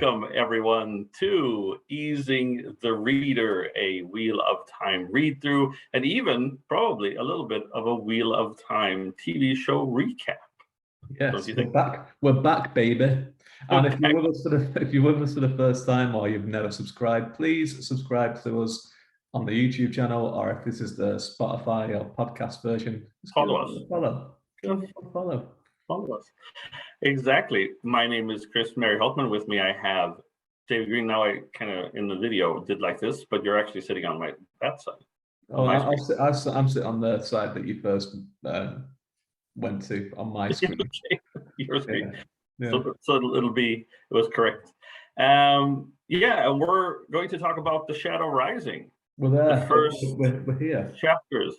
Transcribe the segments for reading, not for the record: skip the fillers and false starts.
Welcome, everyone, to Easing the Reader, a Wheel of Time read-through, and even probably a little bit of a Wheel of Time TV show recap. Yes, we're back, baby. And if you're with us for the first time or you've never subscribed, please subscribe to us on the YouTube channel, or if this is the Spotify or podcast version, follow us. Follow us. Exactly. My name is Chris Mary Holtman. With me, I have David Green. Now, I kind of in the video did like this, but you're actually sitting on that side. Oh, I'm sitting on the side that you first went to on my screen. Your screen. Yeah. So it was correct. And we're going to talk about The Shadow Rising. We're there. The first we're here. Chapters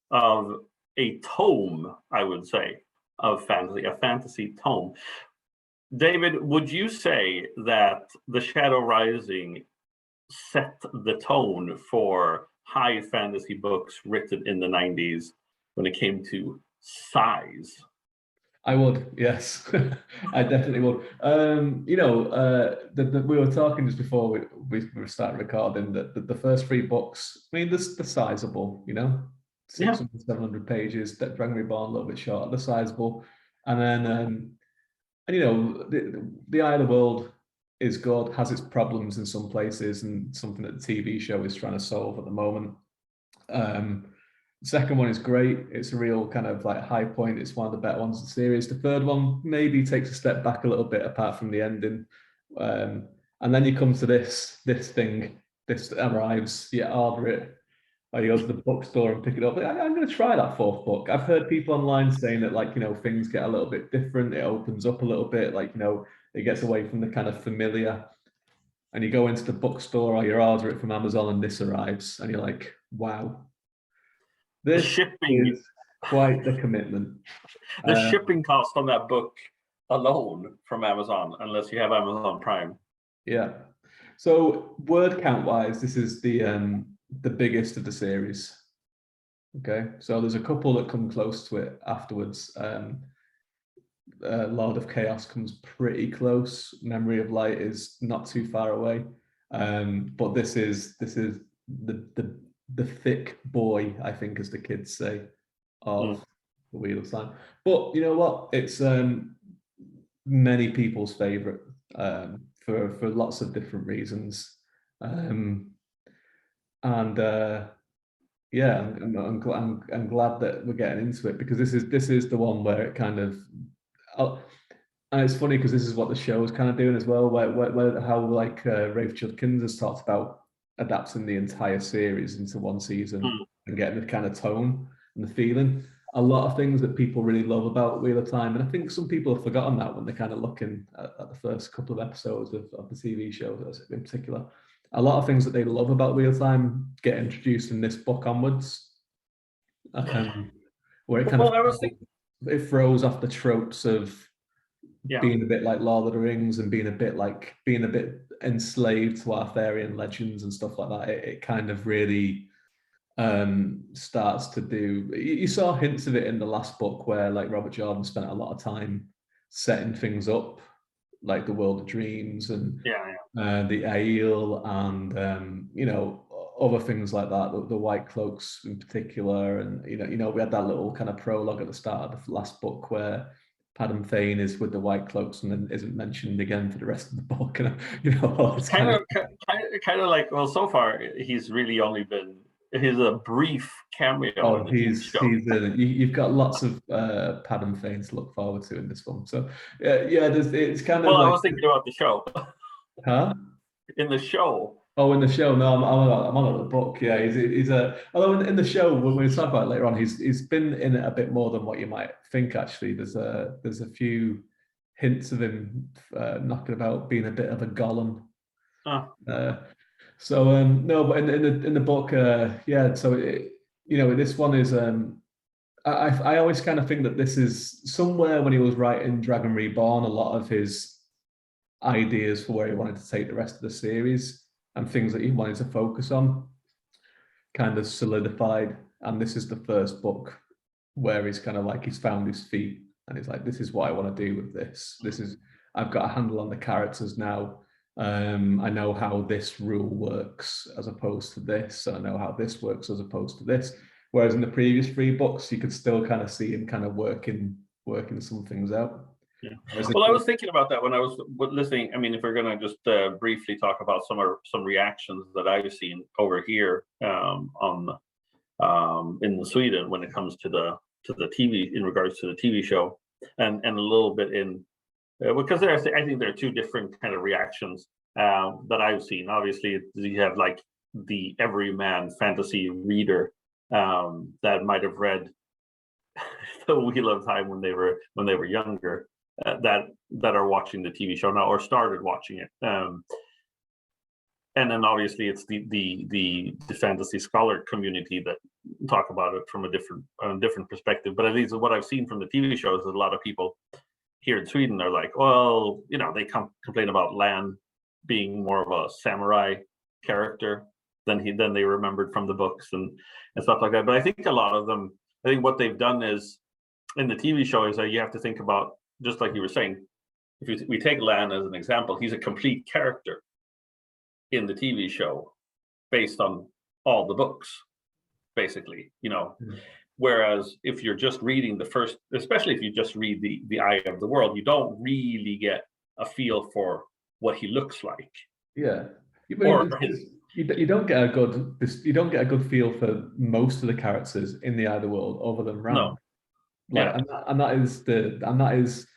of a tome, I would say, of fantasy, a fantasy tome. David, would you say that The Shadow Rising set the tone for high fantasy books written in the 90s when it came to size? I would, yes. I definitely would. We were talking just before we started recording that the first three books, I mean, they're sizable, 600, 700 pages. That Dragon Reborn a little bit shorter, they're sizable. And then, the Eye of the World is good, has its problems in some places, and something that the TV show is trying to solve at the moment. The second one is great. It's a real kind of like high point. It's one of the better ones in the series. The third one maybe takes a step back a little bit apart from the ending. And then you come to this thing. This arrives, you order it, or you go to the bookstore and pick it up. I'm going to try that fourth book. I've heard people online saying that, things get a little bit different. It opens up a little bit, it gets away from the kind of familiar. And you go into the bookstore or you order it from Amazon and this arrives and you're like, wow. This shipping is quite the commitment. The shipping cost on that book alone from Amazon, unless you have Amazon Prime. Yeah. So word count wise, this is the biggest of the series. Okay. So there's a couple that come close to it afterwards. Lord of Chaos comes pretty close. Memory of Light is not too far away. But this is the thick boy, I think, as the kids say, of the Wheel of Time. But you know what? It's many people's favorite for lots of different reasons. I'm glad that we're getting into it, because this is the one where it kind of, and it's funny because this is what the show is kind of doing as well, where how Rafe Judkins has talked about adapting the entire series into one season and getting the kind of tone and the feeling. A lot of things that people really love about Wheel of Time, and I think some people have forgotten that when they're kind of looking at the first couple of episodes of the TV show in particular. A lot of things that they love about Wheel of Time get introduced in this book onwards, where it kind it throws off the tropes of being a bit like Lord of the Rings and being a bit enslaved to Arthurian legends and stuff like that. It kind of really starts to do. You saw hints of it in the last book where Robert Jordan spent a lot of time setting things up, like the World of Dreams and the Aiel and other things like that. The White Cloaks in particular, and we had that little kind of prologue at the start of the last book where Padam Thane is with the White Cloaks and then isn't mentioned again for the rest of the book. And it's kind of like, well, so far he's really only been a brief cameo. Oh, you've got lots of Padam Thane to look forward to in this one. So it's kind of. Well, I was thinking about the show. Huh? In the show. Oh, in the show, no, I'm on the book. Yeah, he's although in the show, when we talk about it later on, he's been in it a bit more than what you might think. Actually, there's a few hints of him knocking about being a bit of a Gollum. No, but in the book, So this one is. I always kind of think that this is somewhere when he was writing Dragon Reborn, a lot of his ideas for where he wanted to take the rest of the series and things that he wanted to focus on kind of solidified. And this is the first book where he's kind of he's found his feet and he's like, this is what I want to do with this. I've got a handle on the characters now. I know how this rule works as opposed to this. I know how this works as opposed to this. Whereas in the previous 3 books, you could still kind of see him kind of working some things out. Yeah. Well, I was thinking about that when I was listening. I mean, if we're going to just briefly talk about some reactions that I've seen over here in Sweden when it comes to the TV, in regards to the TV show, and a little bit in because I think there are 2 different kind of reactions that I've seen. Obviously, you have like the everyman fantasy reader that might have read the Wheel of Time when they were younger, that are watching the TV show now or started watching it. And then obviously it's the fantasy scholar community that talk about it from a different perspective. But at least what I've seen from the TV show is that a lot of people here in Sweden are like, well, they complain about Lan being more of a samurai character than they remembered from the books and stuff like that. But I think a lot of them, I think what they've done is in the TV show is that you have to think about, just like you were saying, if we take Lan as an example, he's a complete character in the TV show based on all the books, basically, Whereas if you're just reading the first, especially if you just read the Eye of the World, you don't really get a feel for what he looks like. Yeah. You don't get a good feel for most of the characters in the Eye of the World other than Ran. No. And that is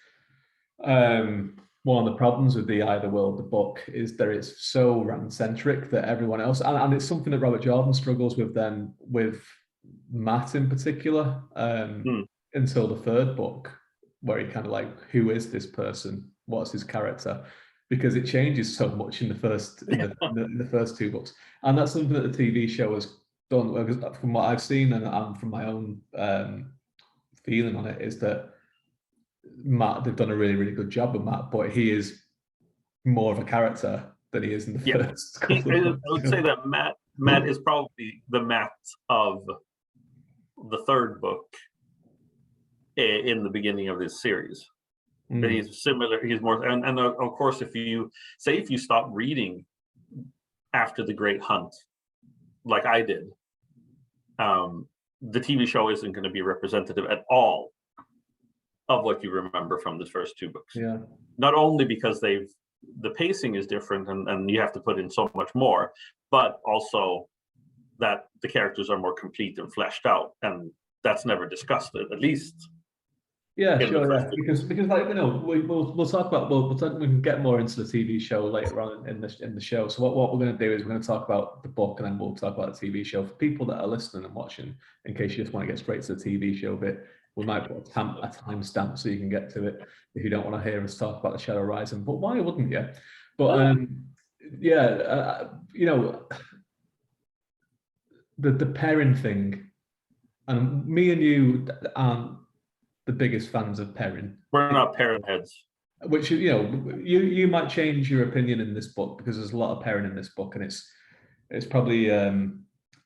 one of the problems with the Eye of the World, the book, is that it's so Ran-centric that everyone else, and it's something that Robert Jordan struggles with then with Matt in particular, until the 3rd book, where he kind of like, who is this person? What's his character? Because it changes so much in the first in the first 2 books, and that's something that the TV show has done. From what I've seen and from my own feeling on it, is that Matt, they've done a really, really good job with Matt, but he is more of a character than he is in the first couple of books. I would say that Matt is probably the Matt of the 3rd book in the beginning of this series. But he's similar, he's more, and of course, if you stop reading after the Great Hunt, like I did, the TV show isn't going to be representative at all of what you remember from the first 2 books. Yeah. Not only because the pacing is different and you have to put in so much more, but also that the characters are more complete and fleshed out, and that's never discussed, at least. Yeah, sure. Yeah. Because like we'll talk about we can get more into the TV show later on in the show. So what we're going to do is we're going to talk about the book and then we'll talk about the TV show for people that are listening and watching. In case you just want to get straight to the TV show bit, we might put a timestamp so you can get to it if you don't want to hear us talk about the Shadow Rising. But why wouldn't you? But the pairing thing, and me and you aren't the biggest fans of pairing. We're not pairing heads. Which you might change your opinion in this book, because there's a lot of pairing in this book, and it's probably a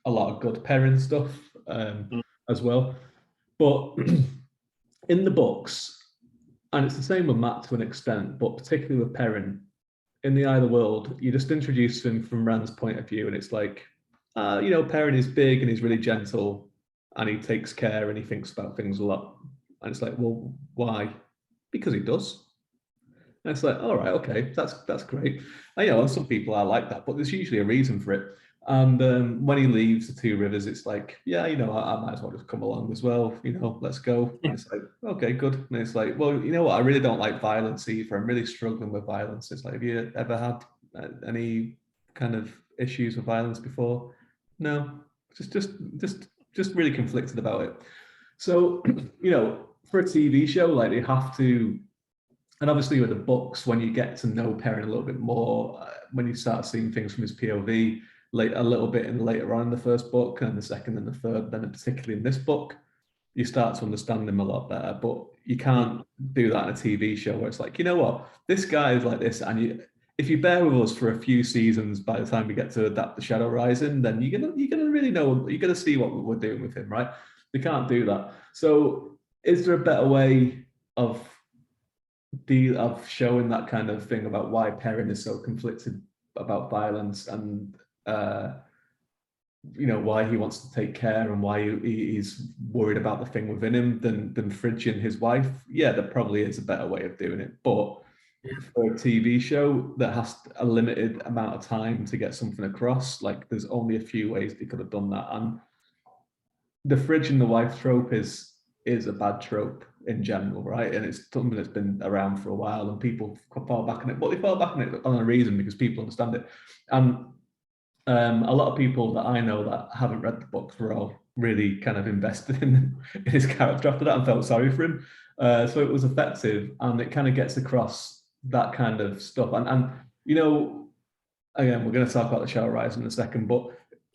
lot of good pairing stuff as well. But in the books, and it's the same with Matt to an extent, but particularly with Perrin, in the Eye of the World, you just introduce him from Rand's point of view, and it's like, Perrin is big and he's really gentle, and he takes care and he thinks about things a lot. And it's like, well, why? Because he does. And it's like, all right, okay, that's great. And some people are like that, but there's usually a reason for it. And when he leaves the 2 Rivers, it's like, I might as well just come along as well. Let's go. And it's like, okay, good. And it's like, well, you know what? I really don't like violence either. I'm really struggling with violence. It's like, have you ever had any kind of issues with violence before? No, just really conflicted about it. So, for a TV show, like, they have to, and obviously with the books, when you get to know Perrin a little bit more, when you start seeing things from his POV, a little bit later on in the first book and the second and the third, then particularly in this book, you start to understand him a lot better. But you can't do that in a TV show where it's like, you know what, this guy is like this, and if you bear with us for a few seasons, by the time we get to adapt the Shadow Rising, then you're gonna really know, you're gonna see what we're doing with him, right? They can't do that. So is there a better way of of showing that kind of thing about why Perrin is so conflicted about violence, and why he wants to take care, and why he's worried about the thing within him than fridging his wife. Yeah, there probably is a better way of doing it, but for a TV show that has a limited amount of time to get something across, like there's only a few ways they could have done that. And the fridge and the wife trope is a bad trope in general, right? And it's something that's been around for a while, and people fall back on it, but they fall back on it on a reason, because people understand it. And a lot of people that I know that haven't read the books were all really kind of invested in his character after that and felt sorry for him. So it was effective, and it kind of gets across that kind of stuff. And again, we're going to talk about the Shadow Rise in a second, but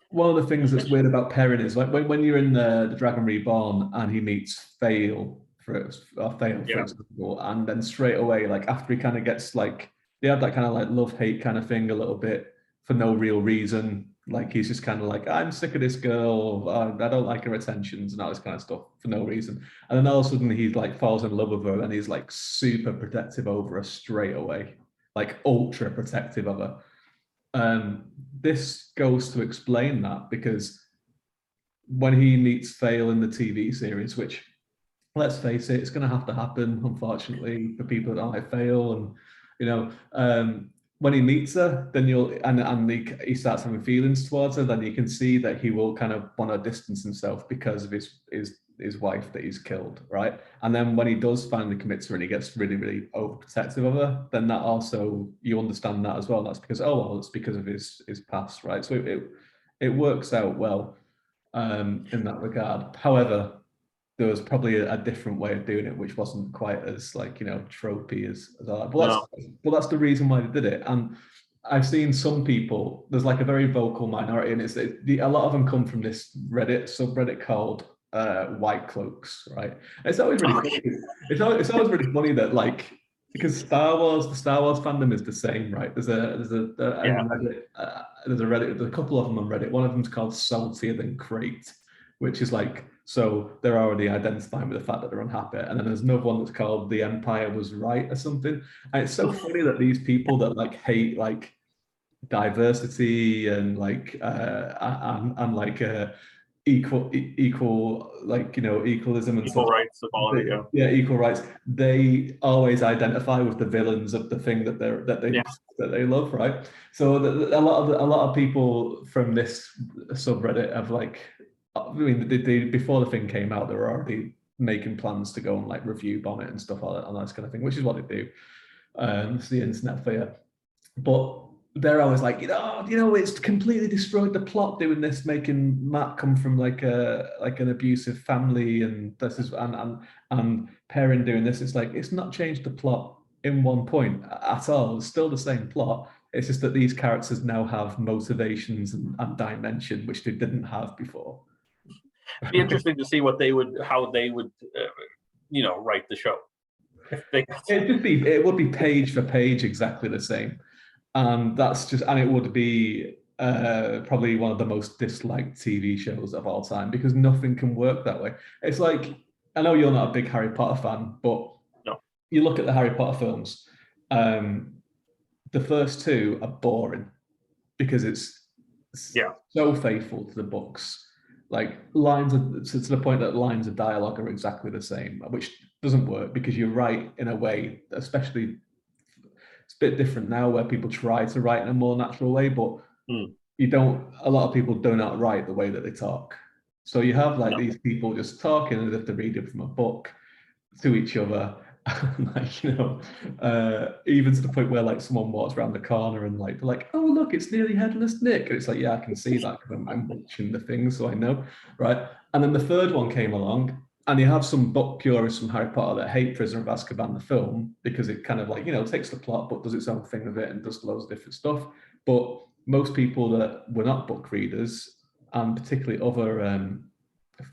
one of the things that's weird about Perrin is like when you're in the Dragon Reborn and he meets Fail, for example, and then straight away, like after he kind of gets like, they have that kind of like love-hate kind of thing a little bit for no real reason. Like he's just kind of like, I'm sick of this girl, I don't like her attentions and all this kind of stuff for no reason. And then all of a sudden he like falls in love with her, and he's like super protective over her straight away, like ultra protective of her. This goes to explain that, because when he meets Fail in the TV series, which, let's face it, it's going to have to happen, unfortunately, for people that don't like Fail, and when he meets her, then he starts having feelings towards her. Then you can see that he will kind of want to distance himself because of his wife that he's killed, right? And then when he does finally commit to her and he gets really, really overprotective of her, then that also, you understand that as well. That's because, it's because of his past, right? So it works out well in that regard. However, there was probably a different way of doing it, which wasn't quite as tropey as that. But that's the reason why they did it. And I've seen some people, there's like a very vocal minority, and a lot of them come from this Reddit subreddit called White Cloaks, right? And it's always really funny. It's always really funny that, like, because the Star Wars fandom is the same, right? There's a Reddit, there's a couple of them on Reddit. One of them's called Saltier Than Crate, which is like, so they're already identifying with the fact that they're unhappy. And then there's another one that's called The Empire Was Right or something. And it's so funny that these people that like hate like diversity and like and like equal like equalism and equal stuff. rights, equality, yeah, equal rights. They always identify with the villains of the thing that they love, right? So a lot of people from this subreddit have like, I mean, they before the thing came out, they were already making plans to go and like review bomb it and stuff like that, and that kind of thing, which is what they do. It's the internet for you. But they're always like, it's completely destroyed the plot doing this, making Matt come from like an abusive family, and this is and Perrin doing this. It's like, it's not changed the plot in one point at all. It's still the same plot. It's just that these characters now have motivations and dimension, which they didn't have before. It'd be interesting to see how they would write the show. It would be page for page exactly the same. And it would be probably one of the most disliked TV shows of all time, because nothing can work that way. It's like, I know you're not a big Harry Potter fan, but you look at the Harry Potter films, the first two are boring because it's so faithful to the books. Like to the point that lines of dialogue are exactly the same, which doesn't work because you write in a way, especially, it's a bit different now where people try to write in a more natural way, but a lot of people do not write the way that they talk. So you have like these people just talking as if they're reading from a book to each other. Like, even to the point where like someone walks around the corner and like they're like, oh look, it's nearly headless Nick, and it's like, yeah, I can see that because I'm watching the thing, so I know, right? And then the third one came along, and you have some book purists from Harry Potter that hate Prisoner of Azkaban the film because it kind of like takes the plot but does its own thing with it and does loads of different stuff. But most people that were not book readers, and particularly other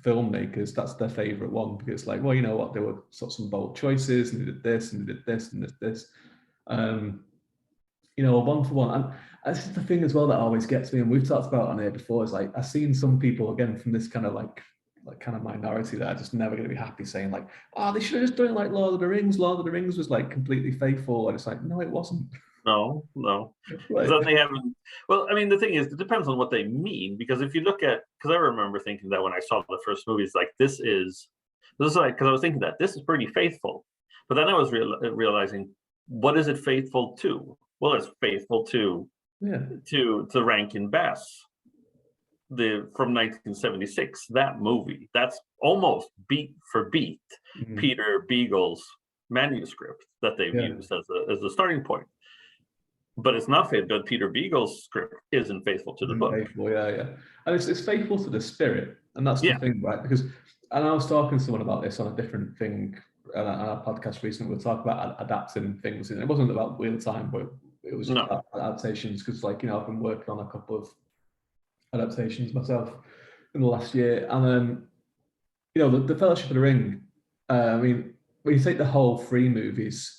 filmmakers, that's their favorite one, because it's like, well, you know what, there were some bold choices, and they did this and they did this and this, one for one. And that's just the thing as well that always gets me, and we've talked about on here before, is like, I've seen some people, again, from this kind of like kind of minority that are just never going to be happy saying like, oh, they should have just done it like Lord of the Rings. Lord of the Rings was like completely faithful, and it's like, no, it wasn't. No, because then they haven't. Well, I mean, the thing is, it depends on what they mean. Because if you look at, because I remember thinking that when I saw the first movie, it's like this is like, because I was thinking that this is pretty faithful, but then I was realizing, what is it faithful to? Well, it's faithful to Rankin Bass, from 1976, that movie. That's almost beat for beat Peter Beagle's manuscript that they've used as a starting point. But it's not faithful. But Peter Beagle's script isn't faithful to the book. Faithful, and it's faithful to the spirit, and that's the thing, right? Because, and I was talking to someone about this on a different thing on our podcast recently. We'll talk about adapting things, and it wasn't about Wheel of Time, but it was just adaptations. Because, like, I've been working on a couple of adaptations myself in the last year, and the Fellowship of the Ring. I mean, when you take the whole 3 movies.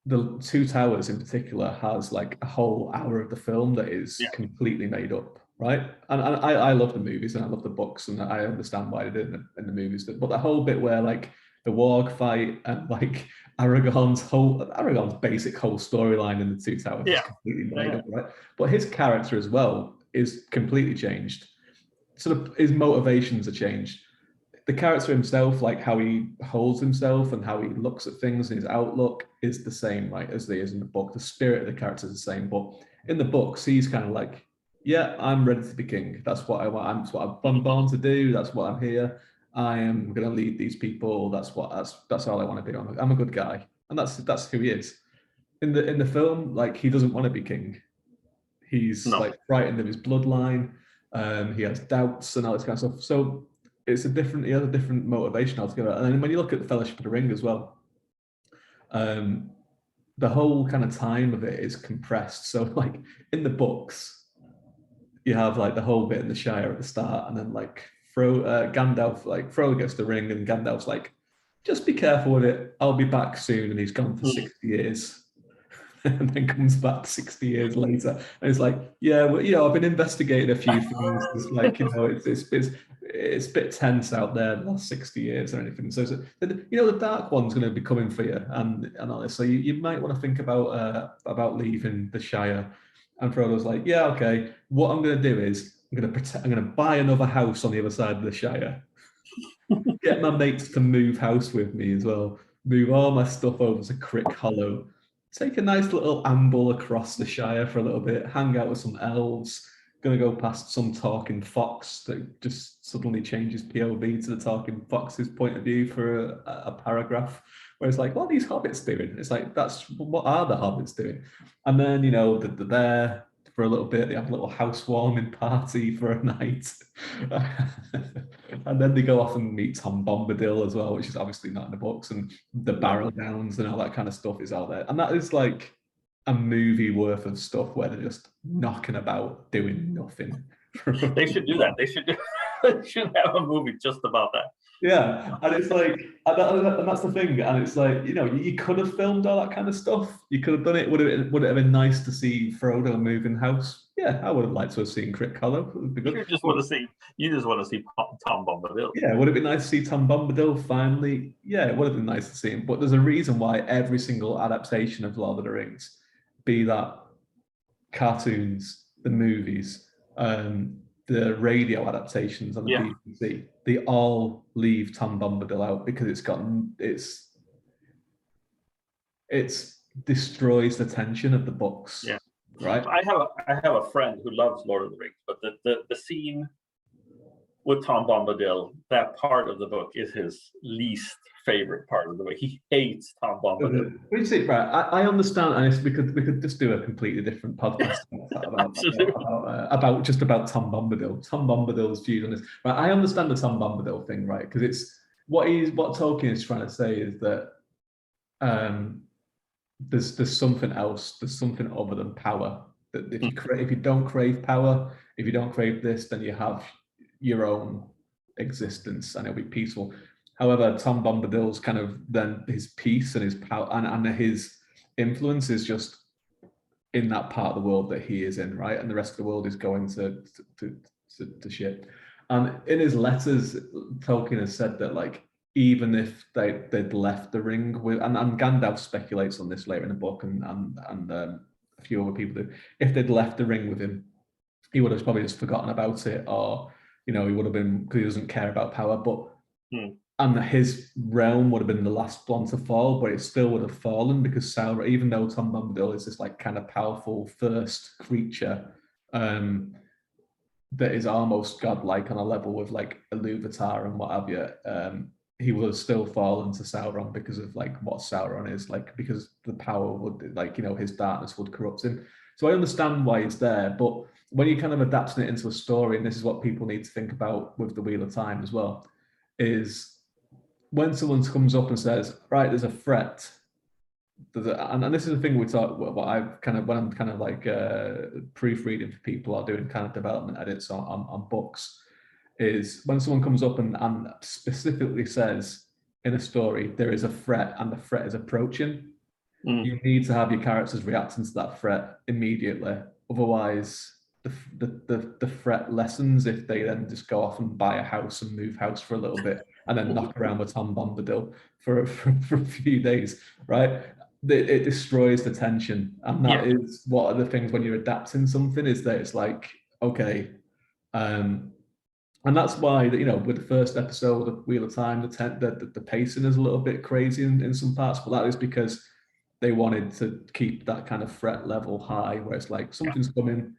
The Two Towers in particular has like a whole hour of the film that is completely made up, right? And I love the movies and I love the books and I understand why they did in the movies. But the whole bit where like the warg fight and like Aragorn's basic whole storyline in the Two Towers is completely made up, right? But his character as well is completely changed. Sort of his motivations are changed. The character himself, like how he holds himself and how he looks at things and his outlook is the same, right, as they is in the book. The spirit of the character is the same, but in the books, he's kind of like, yeah, I'm ready to be king. That's what I want. That's what I'm born to do. That's what I'm here. I am going to lead these people. That's all I want to be. I'm a good guy, and that's who he is. In the film, like he doesn't want to be king. He's like frightened of his bloodline. He has doubts and all this kind of stuff. So. It's he has a different motivation altogether. And then when you look at the Fellowship of the Ring as well, the whole kind of time of it is compressed. So like in the books, you have like the whole bit in the Shire at the start, and then like Gandalf, like Frodo gets the ring, and Gandalf's like, just be careful with it. I'll be back soon, and he's gone for 60 years. And then comes back 60 years later, and it's like, yeah, well, I've been investigating a few things. It's like, it's a bit tense out there the last 60 years or anything. So, the Dark One's going to be coming for you, and all this. So you might want to think about leaving the Shire. And Frodo's like, yeah, okay. What I'm going to do is I'm going to buy another house on the other side of the Shire. Get my mates to move house with me as well. Move all my stuff over to Crick Hollow. Take a nice little amble across the Shire for a little bit, hang out with some elves, going to go past some talking fox that just suddenly changes POV to the talking fox's point of view for a paragraph, where it's like, what are these hobbits doing? It's like, what are the hobbits doing? And then, they're there for a little bit, they have a little housewarming party for a night. And then they go off and meet Tom Bombadil as well, which is obviously not in the books, and the Barrow Downs and all that kind of stuff is out there. And that is like a movie worth of stuff where they're just knocking about doing nothing. They should do that. They should have a movie just about that. Yeah, and it's like, and that's the thing, and it's like, you could have filmed all that kind of stuff. You could have done it. Would it have been nice to see Frodo moving house? Yeah, I would have liked to have seen Crick Hollow. It would be good. You just want to see Tom Bombadil. Yeah, would it be nice to see Tom Bombadil finally? Yeah, it would have been nice to see him. But there's a reason why every single adaptation of Lord of the Rings, be that cartoons, the movies, the radio adaptations on the BBC, they all leave Tom Bombadil out because it's destroys the tension of the books. Yeah, right. I have a friend who loves Lord of the Rings, but the scene with Tom Bombadil, that part of the book is his least favorite part of the book. He hates Tom Bombadil. You see, right? I understand, and we could just do a completely different podcast about Tom Bombadil. Tom Bombadil's views on this. Right? I understand the Tom Bombadil thing, right? Because it's what Tolkien is trying to say is that there's something else. There's something other than power. That if you don't crave power, if you don't crave this, then you have your own existence and it'll be peaceful. However, Tom Bombadil's kind of then his peace and his power and his influence is just in that part of the world that he is in, right? And the rest of the world is going to shit. And in his letters, Tolkien has said that like even if they'd left the ring with, and Gandalf speculates on this later in the book, and a few other people do, if they'd left the ring with him, he would have probably just forgotten about it, or he would have been, because he doesn't care about power. But and his realm would have been the last one to fall, but it still would have fallen because Sauron, even though Tom Bombadil is this like kind of powerful first creature, that is almost godlike on a level with like Iluvatar and what have you, he will still fall into Sauron because of like what Sauron is like, because the power would like, his darkness would corrupt him. So I understand why it's there, but when you kind of adapting it into a story, and this is what people need to think about with the Wheel of Time as well, is when someone comes up and says, right, there's a threat, and this is the thing we talk, what I've kind of, when I'm kind of like proofreading for people or doing kind of development edits on books, is when someone comes up and specifically says in a story there is a threat and the threat is approaching, you need to have your characters reacting to that threat immediately. Otherwise, the threat lessens if they then just go off and buy a house and move house for a little bit and then knock around with Tom Bombadil for a few days, right? It destroys the tension, and that is one of the things when you're adapting something, is that it's like, okay, and that's why with the first episode of Wheel of Time, the pacing is a little bit crazy in some parts, but that is because they wanted to keep that kind of threat level high, where it's like something's coming,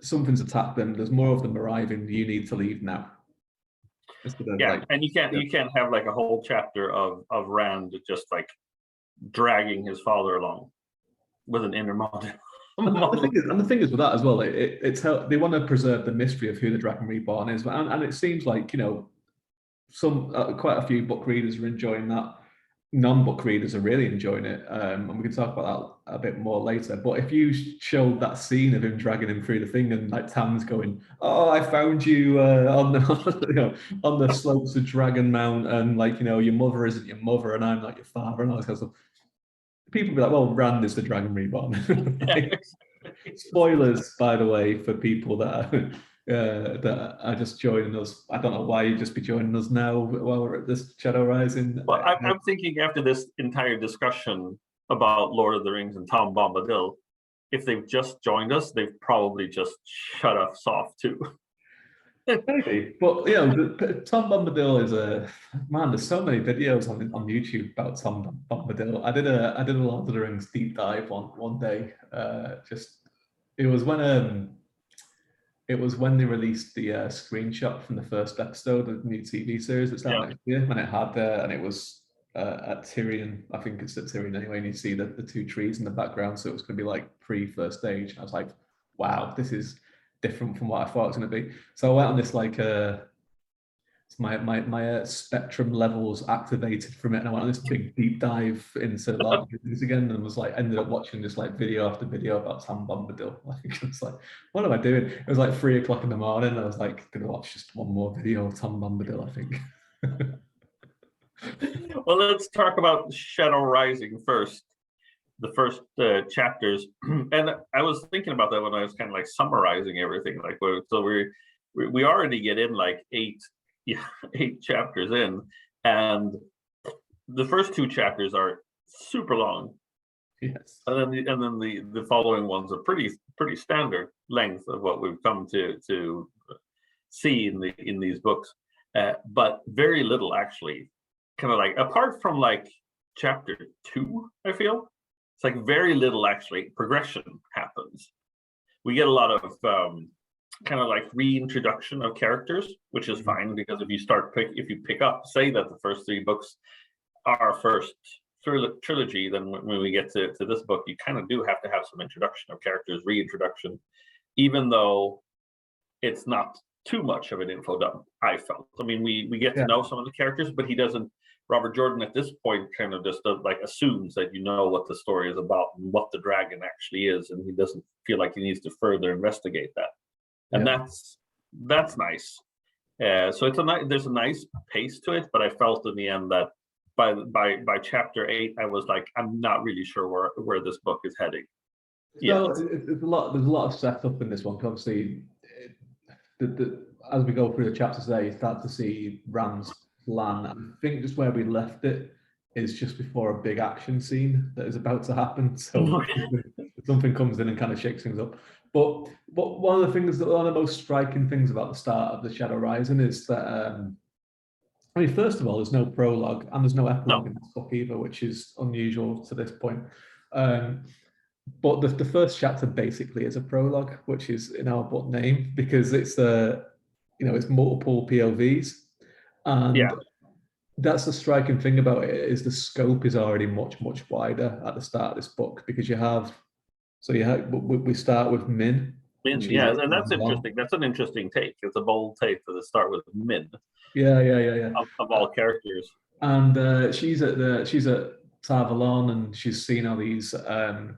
something's attacked them, there's more of them arriving, you need to leave now. And you can't have like a whole chapter of Rand just like dragging his father along with an inner monologue. And the thing is with that as well, it's how they want to preserve the mystery of who the Dragon Reborn is, and it seems like some quite a few book readers are enjoying that. Non-book readers are really enjoying it, and we can talk about that a bit more later. But if you showed that scene of him dragging him through the thing, and like Tam's going, "Oh, I found you on the on the slopes of Dragon Mount, and like your mother isn't your mother, and I'm not your father," and all this kind of stuff, people be like, "Well, Rand is the Dragon Reborn." Spoilers, by the way, for people that are just joining us. I don't know why you'd just be joining us now while we're at this Shadow Rising. Well, I'm thinking after this entire discussion about Lord of the Rings and Tom Bombadil, if they've just joined us, they've probably just shut us off too. Maybe, but Tom Bombadil is man. There's so many videos on YouTube about Tom Bombadil. I did a Lord of the Rings deep dive one day. It was when they released the screenshot from the first episode of the new TV series that's out next year, and it had and it was at Tyrion. I think it's at Tyrion anyway, and you see the two trees in the background, so it was going to be like pre-First Age. I was like, wow, this is different from what I thought it was going to be. So I went on this like my spectrum levels activated from it, and I went on this big deep dive into Lord of the Rings again, and was like ended up watching this like video after video about Tom Bombadil. Like it's like, what am I doing? It was like 3 o'clock in the morning, and I was like gonna watch just one more video of Tom Bombadil, I think. Well, let's talk about Shadow Rising first. The first chapters, and I was thinking about that when I was kind of like summarizing everything. Like, so we already get in like 8 chapters in, and the first 2 chapters are super long. Yes, and then the following ones are pretty standard length of what we've come to see in these books, but very little actually. Kind of like apart from like chapter 2, I feel. It's like very little actually progression happens. We get a lot of kind of like reintroduction of characters, which is fine, because if you pick up, say that the first 3 books are first trilogy, then when we get to this book, you kind of do have to have some introduction of characters, reintroduction, even though it's not too much of an info dump, I felt. I mean, we get to know some of the characters, but he doesn't. Robert Jordan at this point kind of just like assumes that you know what the story is about and what the dragon actually is, and he doesn't feel like he needs to further investigate that, and that's nice. So there's a nice pace to it, but I felt in the end that by chapter 8, I was like, I'm not really sure where this book is heading. There's a lot of setup in this one. Obviously, as we go through the chapters there, you start to see Rand's plan. I think just where we left it is just before a big action scene that is about to happen. So something comes in and kind of shakes things up. But one of the things that one of the most striking things about the start of the Shadow Rising is that I mean, first of all, there's no prologue and there's no epilogue in this book either, which is unusual to this point. But the first chapter basically is a prologue, which is in our book name, because it's it's multiple POVs, and that's the striking thing about it is the scope is already much wider at the start of this book, because we start with Min. Yeah, and that's interesting. That's an interesting take. It's a bold take to start with Min. Yeah. Of all characters, and she's at Tarvalon, and she's seen all these. And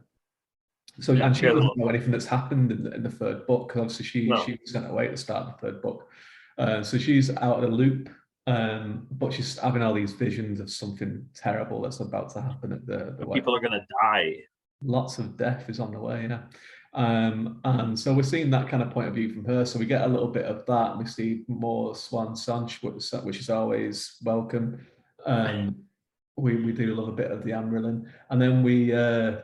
she doesn't know anything that's happened in the third book, because obviously she was sent away at the start of the third book. So she's out of the loop, but she's having all these visions of something terrible that's about to happen at the people are going to die. Lots of death is on the way, and so we're seeing that kind of point of view from her. So we get a little bit of that, and we see more Swan Sanch, which is always welcome. We do love a bit of the Amrylin, and then we go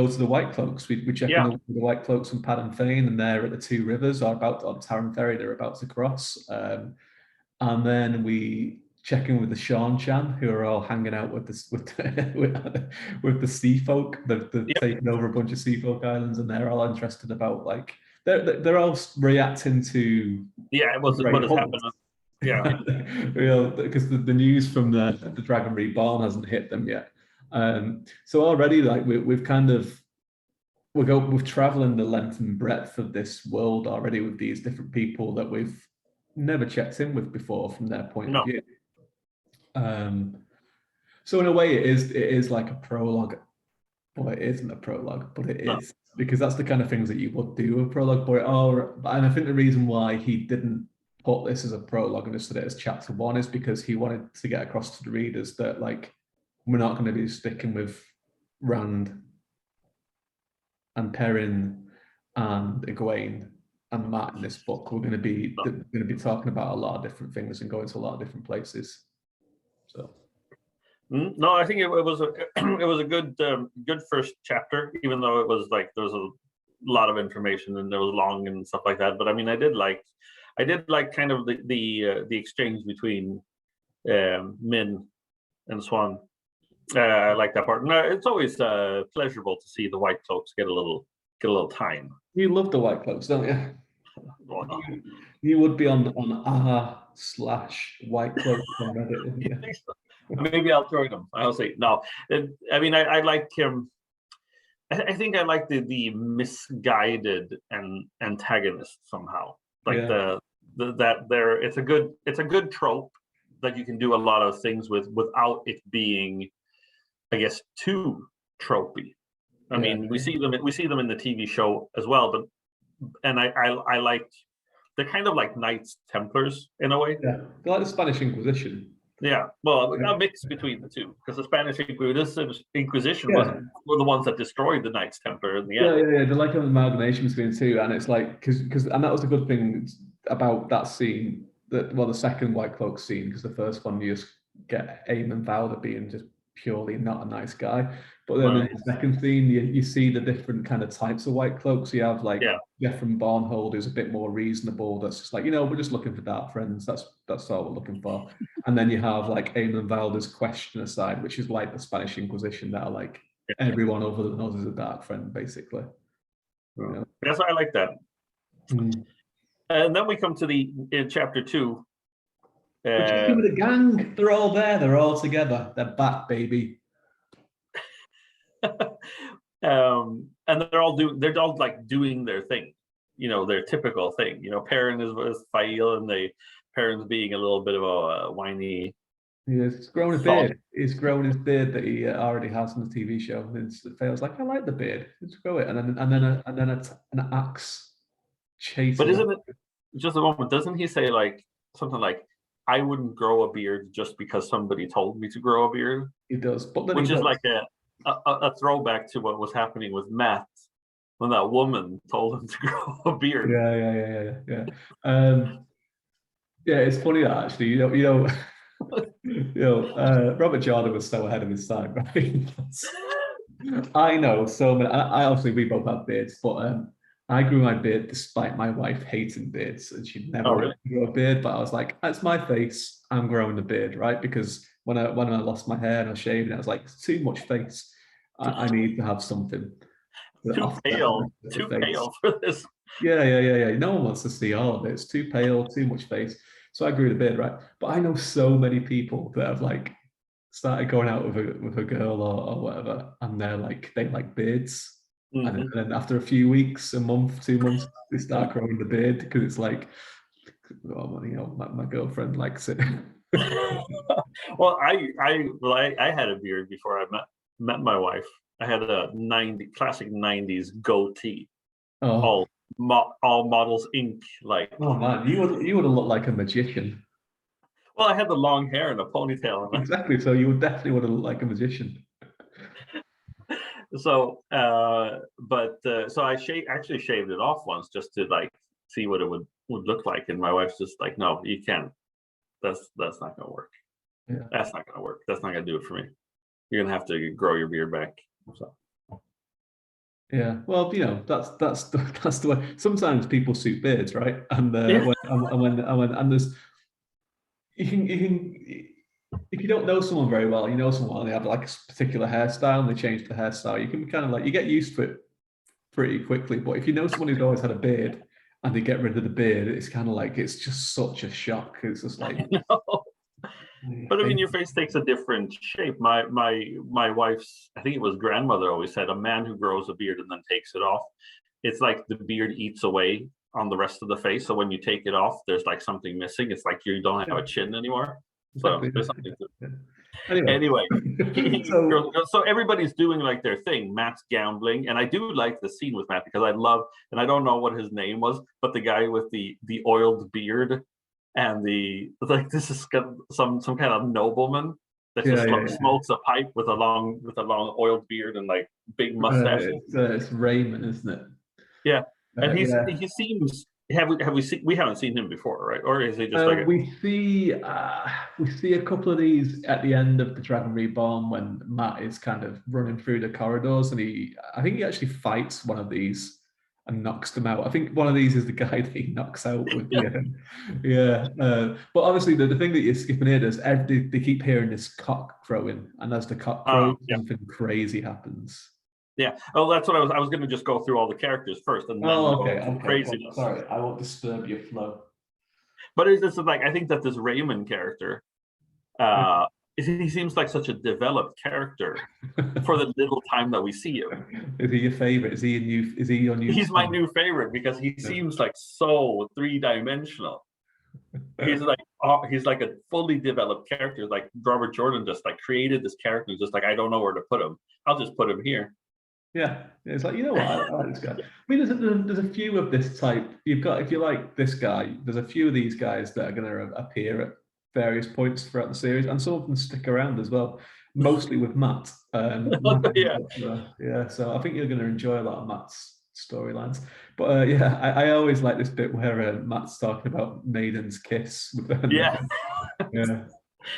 to the White Cloaks. We check in the White Cloaks from Pad and Fane, and they're at the Two Rivers, or about on Taran Ferry. They're about to cross, and then we check in with the Sean Chan, who are all hanging out with the sea folk. They've taken over a bunch of sea folk islands, and they're all interested about they're all reacting to what has happened. Because the news from the Dragon Reborn hasn't hit them yet. So already we've traveling the length and breadth of this world already with these different people that we've never checked in with before from their point of view. So in a way it is like a prologue. Well, it isn't a prologue, but it is, because that's the kind of things that you would do a prologue. And I think the reason why he didn't put this as a prologue and just did it as chapter 1 is because he wanted to get across to the readers that we're not going to be sticking with Rand and Perrin and Egwene and Matt in this book. We're going to be talking about a lot of different things and going to a lot of different places. So. No, I think it was a good first chapter, even though it was there was a lot of information and it was long and stuff like that. But I mean, I did like kind of the exchange between Min and Swan. I like that part. And it's always pleasurable to see the White Cloaks get a little time. You love the White Cloaks, don't you? Well, you would be on r/White Cloaks on Reddit, wouldn't you? Maybe I'll join them. I'll say no. I mean, I like him. I think I like the misguided and antagonist somehow. It's a good trope that you can do a lot of things with without it being, I guess, too tropey. I mean, we see them in the TV show as well, but I like, they're kind of like Knights Templars in a way. Yeah, they're like the Spanish Inquisition. Yeah, well, a mix between the two, because the Spanish Inquisition were the ones that destroyed the Knights Templar in the end. Yeah, they're like an amalgamation between the two, and it's like because that was the good thing about that scene. The second White Cloak scene, because the first one you just get Aemon Valder being just purely not a nice guy, but then in the second scene you see the different kind of types of White Cloaks. You have Jeff from Barnhold, who's a bit more reasonable. That's just we're just looking for dark friends. That's all we're looking for. And then you have Aemon Valder's Questioner side, which is like the Spanish Inquisition, that are everyone other than us is a dark friend, basically. Yes, I like that. And then we come to in chapter 2. We're checking with the gang. They're all there. They're all together. They're back, baby. And they're all doing their thing, their typical thing. Perrin is with Fail, and Perrin's being a little bit of a whiny. He's grown a beard. He's grown his beard that he already has in the TV show. And Fail's like, I like the beard. Let's grow it. And then an axe chases. But isn't it just a moment? Doesn't he say something like, I wouldn't grow a beard just because somebody told me to grow a beard? He does, but which is like a throwback to what was happening with Matt when that woman told him to grow a beard. Yeah. Yeah, it's funny that actually, Robert Jordan was so ahead of his time, right? I know so many. I obviously we both have beards, but I grew my beard despite my wife hating beards, and she'd never Oh, wanted really? to grow a beard. But I was like, that's my face. I'm growing the beard, right? Because when I lost my hair and I shaved, it, I was like, it's too much face. I need to have something to Too offset the pale, rest of the too face. pale for this. Yeah. No one wants to see all of it. It's too pale, too much face. So I grew the beard, right? But I know so many people that have like started going out with a girl or whatever, and they like beards. And then after a few weeks, a month, 2 months, they start growing the beard because it's like, oh, my girlfriend likes it. Well, I had a beard before I met my wife. I had a classic 90s goatee, Oh, all Models Inc. like. oh man, you would have looked like a magician. Well, I had the long hair and a ponytail. Exactly. So you would have looked like a magician. So, so I actually shaved it off once just to like see what it would look like, and my wife's just like, "No, you can't. That's not gonna work. Yeah. That's not gonna work. That's not gonna do it for me. You're gonna have to grow your beard back." So. Yeah, well, that's the way. Sometimes people suit beards, right? And Yeah. when there's you can if you don't know someone very well, you know someone and they have like a particular hairstyle and they change the hairstyle, you can kind of like you get used to it pretty quickly. But if you know someone who's always had a beard and they get rid of the beard, it's kind of like it's just such a shock. It's just like, But I mean, your face takes a different shape. My wife's, I think it was grandmother always said, a man who grows a beard and then takes it off, it's like the beard eats away on the rest of the face. So when you take it off, there's like something missing. It's like you don't have a chin anymore. So exactly. there's something to Yeah. Anyway, So so everybody's doing like their thing. Matt's gambling, and I do like the scene with Matt because I love, and I don't know what his name was, but the guy with the oiled beard and the this is some kind of nobleman that just smokes a pipe with a long oiled beard and like big mustaches. It's Raymond, isn't it? Yeah, and he seems. We haven't seen him before, right? Or is he just like we see a couple of these at the end of the Dragon Reborn when Matt is kind of running through the corridors, and I think he actually fights one of these and knocks them out. I think one of these is the guy that he knocks out with but obviously the thing that you're skipping here is they keep hearing this cock crowing, and as the cock crows, something crazy happens. Yeah. Oh, that's what I was going to just go through all the characters first, and then okay. craziness. Well, sorry, I won't disturb your flow. But it's like I think that this Raymond character, he seems like such a developed character for the little time that we see him. Is he your favorite? Is he your new? He's my new favorite because he seems like so three-dimensional. He's like a fully developed character. Like Robert Jordan just like created this character. Just like I don't know where to put him. I'll just put him here. Yeah, it's like, you know what, I like this guy. I mean, there's a few of this type. If you like this guy, there's a few of these guys that are going to appear at various points throughout the series, and some of them stick around as well. Mostly with Matt. Yeah. So I think you're going to enjoy a lot of Matt's storylines. But I always like this bit where Matt's talking about Maiden's kiss with them. Yeah. Yeah.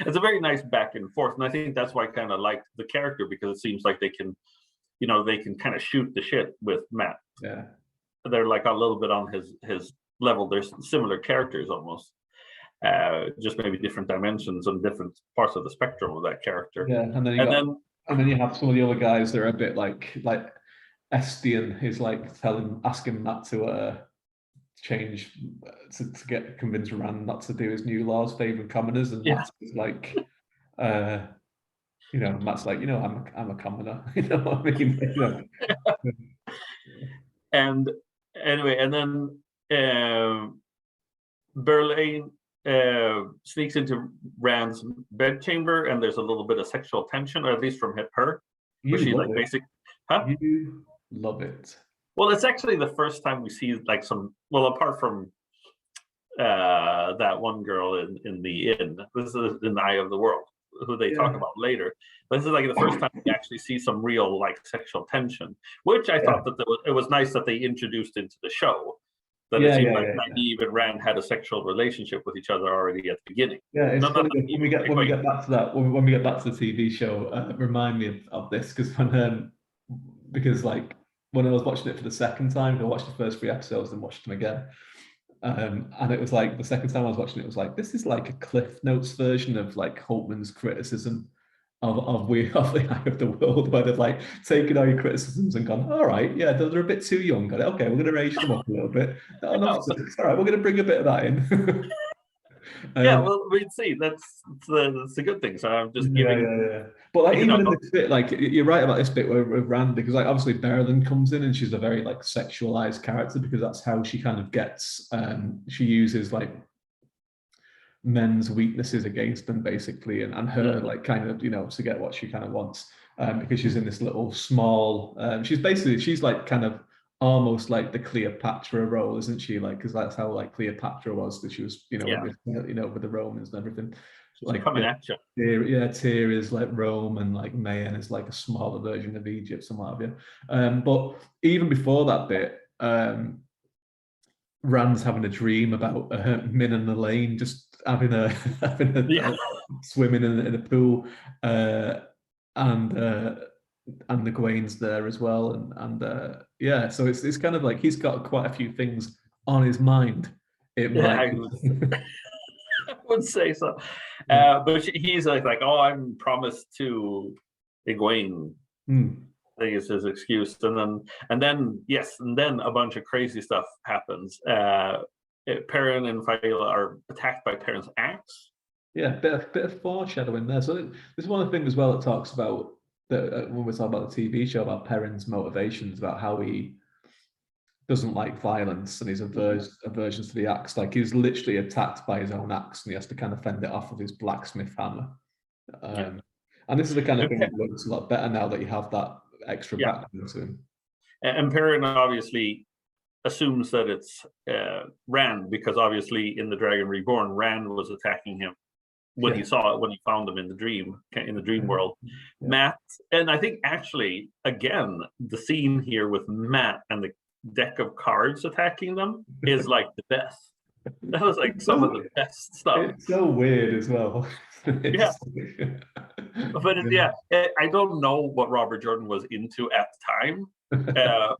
It's a very nice back and forth, and I think that's why I kind of like the character because it seems like they can kind of shoot the shit with Matt. Yeah. They're like a little bit on his level. They're similar characters almost. Just maybe different dimensions and different parts of the spectrum of that character. Yeah, and then you have some of the other guys that are a bit like Estian is like asking Matt to change to convince Rand not to do his new laws favoring commoners, and Matt's like Matt's like, I'm a commoner. You know what I mean? And anyway, and then Berlane sneaks into Rand's bedchamber, and there's a little bit of sexual tension, or at least from her. You love it. Well, it's actually the first time we see like apart from that one girl in the inn. This is in the Eye of the World. who they talk about later. But this is like the first time we actually see some real like sexual tension, which I thought that it was nice that they introduced into the show. That it seemed like Nynaeve and Rand had a sexual relationship with each other already at the beginning. Yeah, it's funny when we get back to that. When we get back to the TV show, remind me of this because like when I was watching it for the second time, I watched the first 3 episodes and watched them again. And it was like the second time I was watching it, was like, this is like a Cliff Notes version of like Holtman's criticism of the Eye of the World, where they've like taken all your criticisms and gone, all right, yeah, they're a bit too young. Got it. Okay, we're going to age them up a little bit. All right, we're going to bring a bit of that in. Yeah, well, we'd see. That's the good thing. So I'm just giving. Yeah. But like even in this bit, like you're right about this bit with Rand, because like obviously Berlin comes in and she's a very like sexualized character, because that's how she kind of gets. She uses like men's weaknesses against them basically, and her like kind of to get what she kind of wants, because she's in this little small. She's like kind of almost like the Cleopatra role, isn't she? Like, because that's how like Cleopatra was, that she was with the Romans and everything. She's like coming at you. Tyr is like Rome, and like Mayan is like a smaller version of Egypt and what have you. But even before that bit, Rand's having a dream about Min and Elaine just having a swimming in a pool, and the Gwain's there as well, and so it's kind of like he's got quite a few things on his mind. I would say so. But he's like, oh, I'm promised to Egwene. I think it's his excuse, and then a bunch of crazy stuff happens. Perrin and Faela are attacked by Perrin's axe. Yeah, bit of foreshadowing there. So this is one of the things as well that talks about that when we're talking about the TV show, about Perrin's motivations, about how he doesn't like violence and his aversion to the axe. Like he's literally attacked by his own axe, and he has to kind of fend it off with his blacksmith hammer. And this is the kind of thing that looks a lot better now that you have that extra background to him. And Perrin obviously assumes that it's Rand, because obviously in the Dragon Reborn, Rand was attacking him when he found him in the dream world. Matt, and I think actually again the scene here with Matt and the deck of cards attacking them is like the best. That was like some of the best stuff. It's so weird as well. But I don't know what Robert Jordan was into at the time,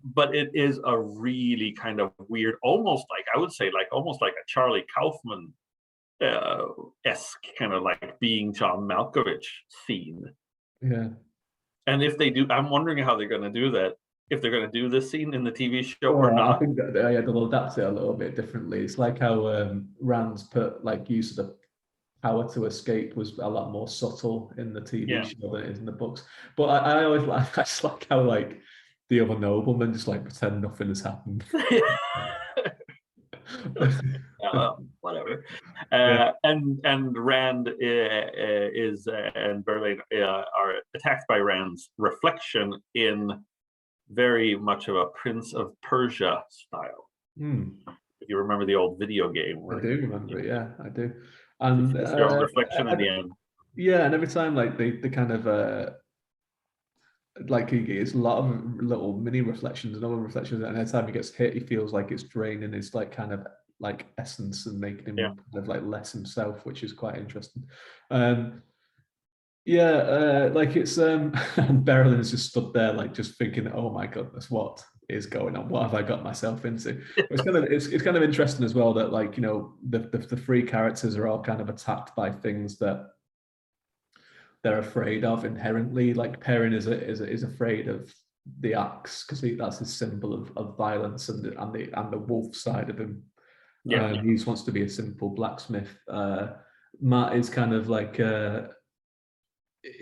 but it is a really kind of weird, almost like a Charlie Kaufman esque kind of like being John Malkovich scene. Yeah. And if they do, I'm wondering how they're going to do that. If they're going to do this scene in the TV show or not. I think that they'll adapt it a little bit differently. It's like how Rand's put like use of the power to escape was a lot more subtle in the TV show than it is in the books. But I always I just like how like the other noblemen just like pretend nothing has happened. Whatever. And Rand is and Berlin are attacked by Rand's reflection in very much of a Prince of Persia style. If you remember the old video game. I do remember it, yeah, I do. And your own reflection in the end. Yeah, and every time like they kind of like it's a lot of little mini reflections and other reflections, and every time he gets hit, he feels like it's draining his like kind of like essence and making him kind of like less himself, which is quite interesting. Like it's Berlin's just stood there like just thinking, oh my goodness, what is going on? What have I got myself into? It's kind of interesting as well that like the 3 characters are all kind of attacked by things that they're afraid of inherently. Like Perrin is afraid of the axe because that's his symbol of violence and the wolf side of him. He just wants to be a simple blacksmith. Matt is kind of like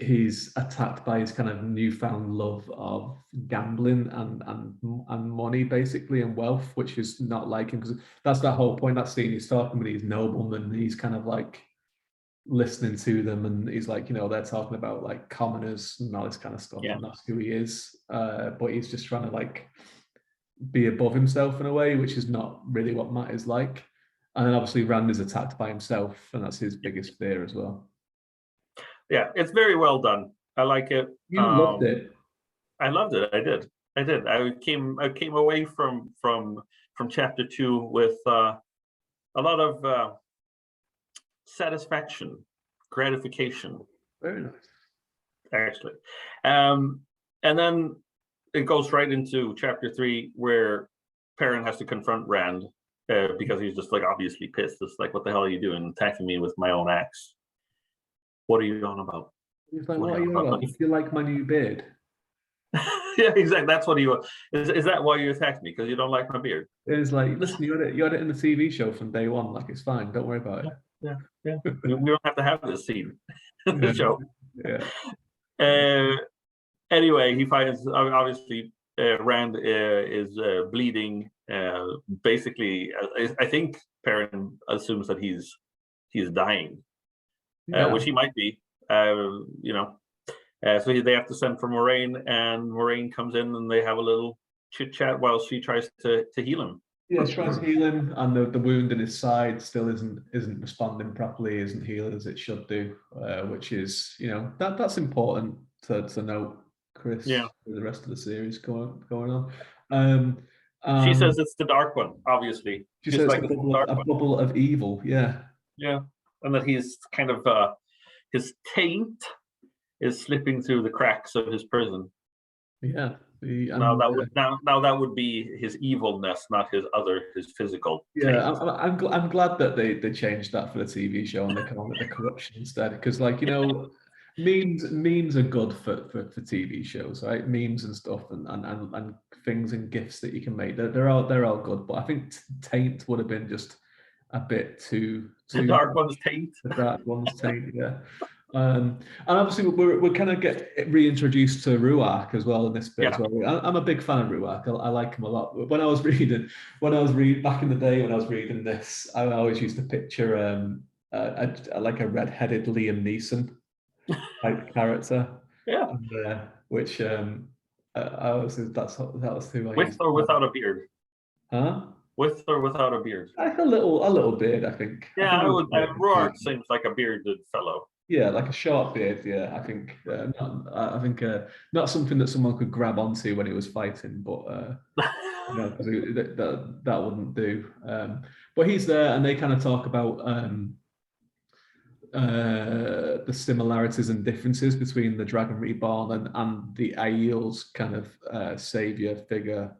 he's attacked by his kind of newfound love of gambling and money basically, and wealth, which is not like him, because that's that whole point. That scene, he's talking with these noblemen, he's kind of like listening to them, and he's like, they're talking about like commoners and all this kind of stuff, and that's who he is, but he's just trying to like be above himself in a way, which is not really what Matt is like. And then obviously Rand is attacked by himself, and that's his biggest fear as well. Yeah, it's very well done. I like it. You loved it. I loved it. I did. I came away from chapter 2 with a lot of satisfaction, gratification, Very nice. actually. And then it goes right into chapter 3 where Perrin has to confront Rand because he's just like obviously pissed. It's like, what the hell are you doing, attacking me with my own axe? What are you on about? He's like, what are you on about? You like my new beard? Yeah, exactly. That's what he was. Is that why you attacked me? Because you don't like my beard? It's like, listen, you had it in the TV show from day one. Like, it's fine. Don't worry about it. Yeah. We don't have to have this scene in the show. Yeah. Anyway, he finds obviously Rand is bleeding. Basically, I think Perrin assumes that he's dying, which he might be. So they have to send for Moraine, and Moraine comes in, and they have a little chit chat while she tries to heal him. Yeah, she tries to heal him, and the wound in his side still isn't responding properly, isn't healing as it should do, which is, that's important to note, Chris. Yeah. For the rest of the series going on. She says it's the Dark One, obviously. She says like a bubble of evil. Yeah. Yeah, and that he's kind of his taint is slipping through the cracks of his prison. Yeah. Now that would be his evilness, not his physical. Yeah, I'm glad that they changed that for the TV show and they call it the corruption instead, because memes are good for TV shows, right? Memes and stuff and things and gifts that you can make. They're all good, but I think taint would have been just a bit too the Dark One's taint. The Dark One's taint, yeah. And obviously we're kind of get reintroduced to Ruark as well in this bit as well. I'm a big fan of Ruark. I like him a lot. When I was reading back in the day when I was reading this, I always used to picture like a red-headed Liam Neeson type character. Yeah. Which that was who I with or without a beard. Huh? With or without a beard? Like a little beard, I think. Yeah, Ruark seems like a bearded fellow. Yeah, like a short beard. Yeah, I think not something that someone could grab onto when he was fighting, but that wouldn't do. But he's there, and they kind of talk about the similarities and differences between the Dragon Reborn and the Aiel's kind of savior figure,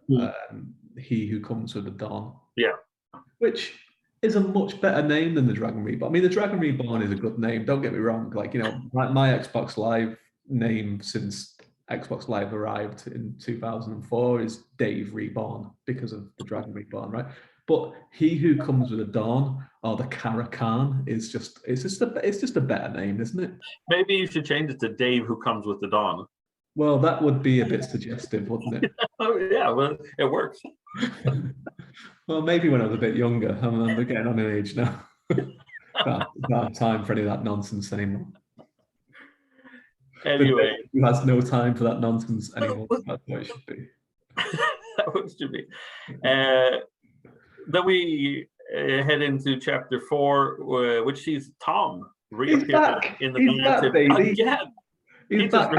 he who comes with the dawn. Yeah, which is a much better name than the Dragon Reborn. I mean, the Dragon Reborn is a good name. Don't get me wrong. Like, my Xbox Live name since Xbox Live arrived in 2004 is Dave Reborn because of the Dragon Reborn, right? But he who comes with a dawn, or the Karakan, it's just a better name, isn't it? Maybe you should change it to Dave who comes with the dawn. Well, that would be a bit suggestive, wouldn't it? Oh yeah, well, it works. Well, maybe when I was a bit younger. I'm getting on in age now. Don't have time for any of that nonsense anymore. Anyway, who has no time for that nonsense anymore? That's what it should be. That what it should be. Then we head into chapter 4, which sees Tom reappear in the narrative again. He's back.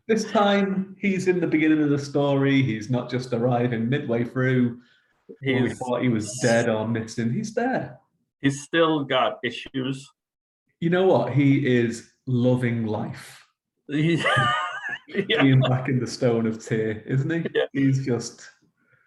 This time, he's in the beginning of the story. He's not just arriving midway through. We thought he was dead or missing. He's there. He's still got issues. You know what? He is loving life. Being back in the Stone of Tyr, isn't he? Yeah. He's just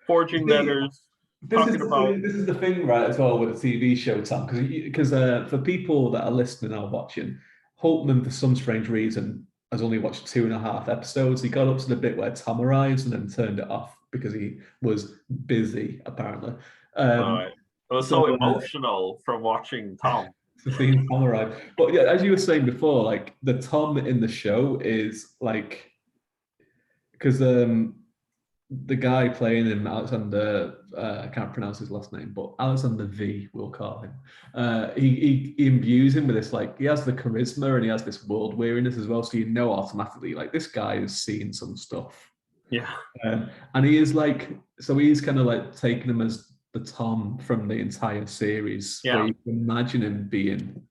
forging letters. This is the thing, right, as well, with a TV show, Tom, because for people that are listening or watching, Holtman, for some strange reason, has only watched 2.5 episodes. He got up to the bit where Tom arrives and then turned it off because he was busy, apparently. I was so emotional from watching Tom. Seeing Tom arrive. But yeah, as you were saying before, like the Tom in the show is like, because the guy playing him, Alexander, I can't pronounce his last name, but Alexander V, we'll call him. He imbues him with this, like, he has the charisma and he has this world weariness as well. So automatically, like, this guy has seen some stuff. Yeah. And he is like, so he's kind of like taking him as the Tom from the entire series. Yeah. Where you can imagine him being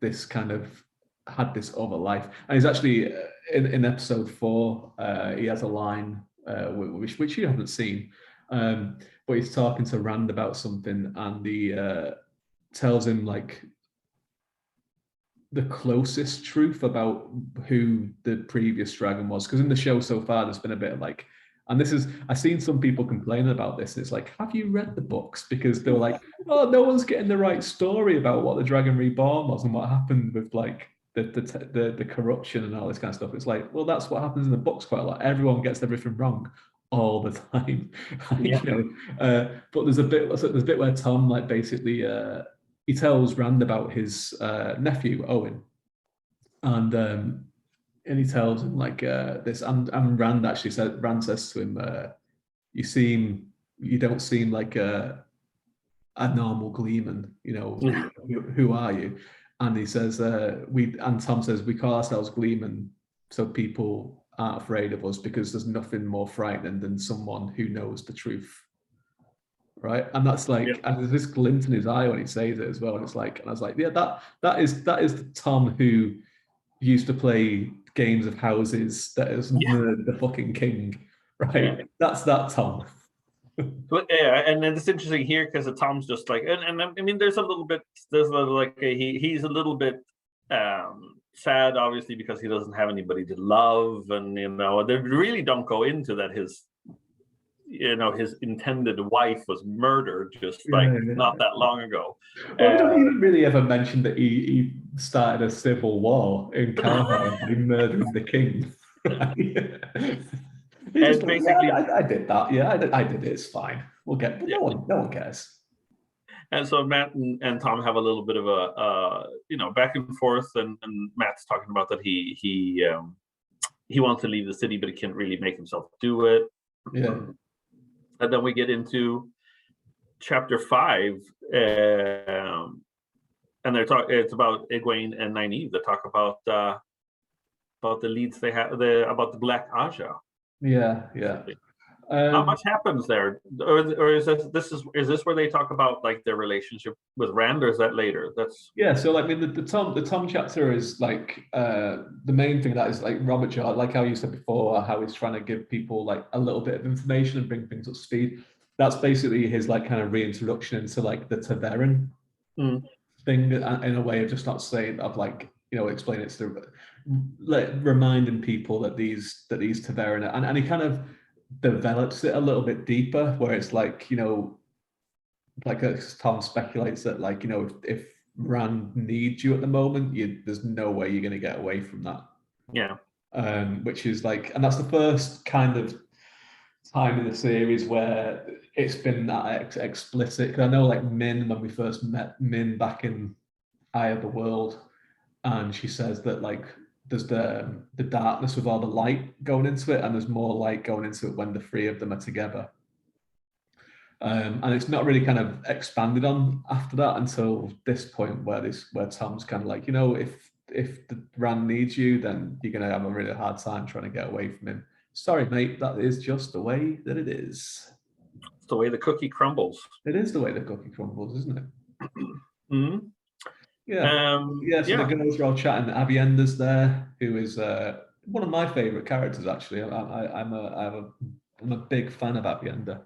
this kind of had this other life. And he's actually in episode 4, he has a line which you haven't seen, but he's talking to Rand about something, and he tells him like the closest truth about who the previous dragon was, because in the show so far there's been a bit of like, and this is, I've seen some people complaining about this, and it's like, have you read the books? Because they were like, oh, no one's getting the right story about what the Dragon Reborn was and what happened with like the corruption and all this kind of stuff. It's like, well, that's what happens in the books quite a lot. Everyone gets everything wrong all the time. Yeah. But there's a bit where Tom like basically he tells Rand about his nephew Owen, and he tells him like this, and Rand actually says to him, you don't seem like a normal Gleeman, who are you? And he says, and Tom says, we call ourselves Gleeman so people aren't afraid of us, because there's nothing more frightening than someone who knows the truth. Right. And that's like, and there's this glint in his eye when he says it as well. And it's like, and I was like, yeah, that is the Tom who used to play games of houses that is the fucking king. Right. Yeah. That's that Tom. But yeah, and then it's interesting here because Tom's just like, and I mean, he's a little bit sad, obviously, because he doesn't have anybody to love, and they really don't go into that his intended wife was murdered not that long ago. Well, we don't even really ever mention that he started a civil war in Callum by murdering the king. And basically, I did that. Yeah, I did it. It's fine. We'll get. But no one cares. And so Matt and Tom have a little bit of a back and forth, and Matt's talking about that he wants to leave the city, but he can't really make himself do it. Yeah. And then we get into chapter 5, and it's about Egwene and Nynaeve that talk about the leads they have, about the Black Aja. Yeah. How much happens there, or is this where they talk about like their relationship with Rand, or is that later? So like, I mean, the Tom chapter is like the main thing that is like Robert Shaw, like how you said before, how he's trying to give people like a little bit of information and bring things up to speed. That's basically his like kind of reintroduction into like the Taveran thing, in a way of just not saying of like explain it to like reminding people that these Taveran, and he kind of develops it a little bit deeper, where it's like like Tom speculates that like if Rand needs you at the moment, there's no way you're going to get away from that. Yeah. Which is like, and that's the first kind of time in the series where it's been that explicit. Because I know like Min, when we first met Min back in Eye of the World, and she says that like there's the darkness with all the light going into it, and there's more light going into it when the three of them are together. And it's not really kind of expanded on after that until this point where Tom's kind of like, if the Rand needs you, then you're gonna have a really hard time trying to get away from him. Sorry, mate, that is just the way that it is. It's the way the cookie crumbles. It is the way the cookie crumbles, isn't it? Mm-hmm. Yeah. So the girls are all chatting. Avienda's there, who is one of my favorite characters, actually. I'm a big fan of Avienda.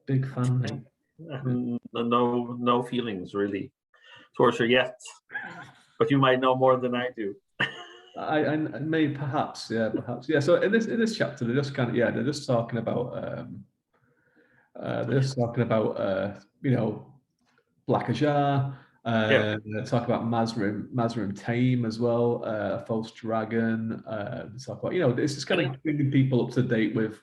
Big fan, mate. No feelings really towards her yet, but you might know more than I do. I may perhaps. So in this chapter, they're just they're just talking about Black Ajar. Talk about Mazrim Tame as well, a false dragon. Talk about it's just kind of bringing people up to date with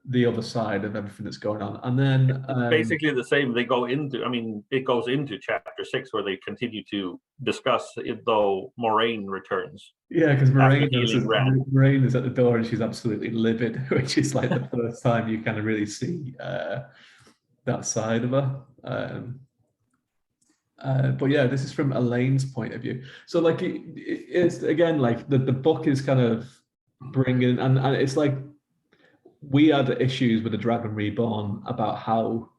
the other side of everything that's going on, and then basically the same. They go into. I mean, it goes into chapter 6 where they continue to discuss it, though Moraine returns. Yeah, because Moraine is at the door and she's absolutely livid, which is like the first time you kind of really see that side of her. But yeah, this is from Elaine's point of view. So like it's again like the book is kind of bringing, and it's like we had issues with the Dragon Reborn about how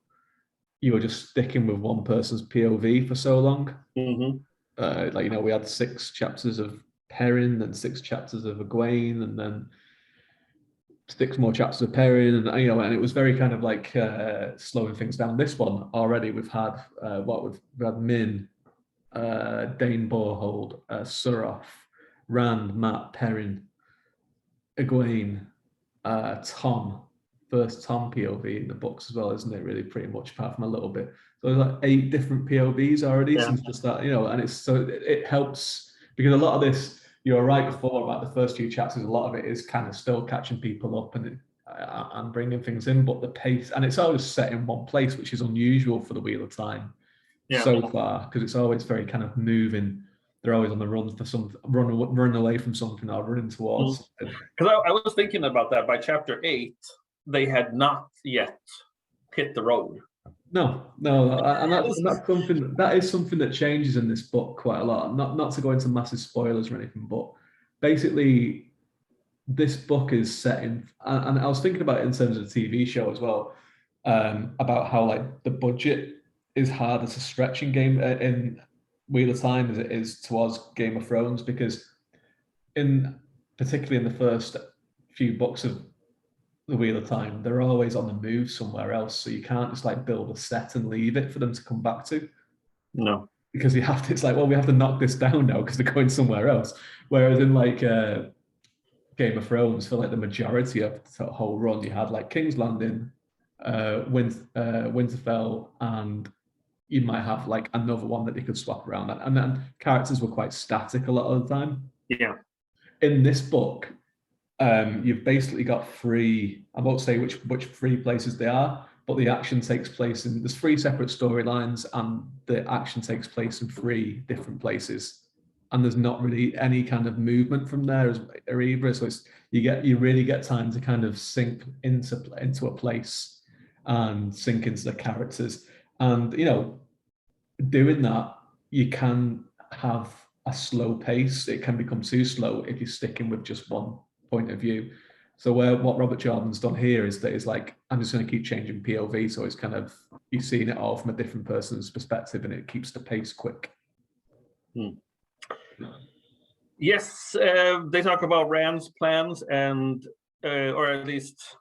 you were just sticking with one person's POV for so long. Mm-hmm. Like, you know, we had 6 chapters of Perrin and 6 chapters of Egwene, and then 6 more chapters of Perrin, and you know, and it was very kind of like slowing things down. This one already, we've had we've had Min, Dane Borhold, Suroth, Rand, Matt, Perrin, Egwene, Tom, first Tom POV in the books as well, isn't it? Really, pretty much, apart from a little bit. So there's like 8 different POVs already since the start, you know, and it's so it helps because a lot of this, you're right before about the first few chapters, a lot of it is kind of still catching people up and bringing things in, but the pace, and it's always set in one place, which is unusual for the Wheel of Time so far, because it's always very kind of moving. They're always on the run for something, run away from something or running towards something. Because I was thinking about that. By chapter 8, they had not yet hit the road. No, and that is something that changes in this book quite a lot. Not to go into massive spoilers or anything, but basically, this book is set in, and I was thinking about it in terms of the TV show as well, about how like the budget is harder to stretch in Wheel of Time as it is towards Game of Thrones, because particularly in the first few books of the Wheel of Time, they're always on the move somewhere else, so you can't just like build a set and leave it for them to come back to. No, because you have to. It's like, well, we have to knock this down now because they're going somewhere else. Whereas in like Game of Thrones, for like the majority of the whole run, you had like King's Landing, Winterfell, and you might have like another one that they could swap around, and then characters were quite static a lot of the time. Yeah. In this book, you've basically got 3. I won't say which 3 places they are, but the action takes place in. There's 3 separate storylines, and the action takes place in 3 different places. And there's not really any kind of movement from there either. So you really get time to kind of sink into a place and sink into the characters. And you know, doing that, you can have a slow pace. It can become too slow if you're sticking with just one point of view. So what Robert Jordan's done here is that it's like, I'm just going to keep changing POV. So it's kind of, you're seeing it all from a different person's perspective, and it keeps the pace quick. Yes, they talk about Rand's plans, and or at least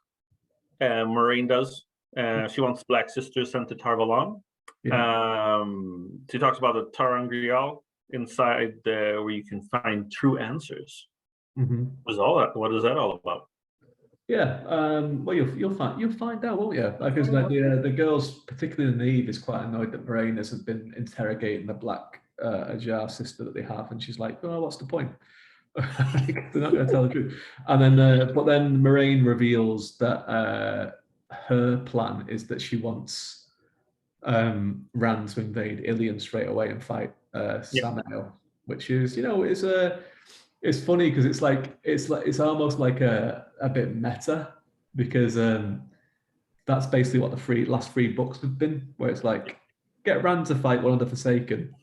Moiraine does. She wants Black Sisters sent to Tar Valon. Yeah. She talks about the Tarangrial inside where you can find true answers. Mm-hmm. What is that all about? Yeah, well, you'll find out, won't you? Because like the girls, particularly Neve, is quite annoyed that Moiraine hasn't been interrogating the Black Ajar sister that they have, and she's like, "Oh, what's the point? They're not going to tell the truth." And then, but then Moiraine reveals that her plan is that she wants Rand to invade Ilion straight away and fight Samael, which is, you know, it's funny because it's almost like a bit meta, because that's basically what the last 3 books have been, where it's like, get Rand to fight one of the Forsaken,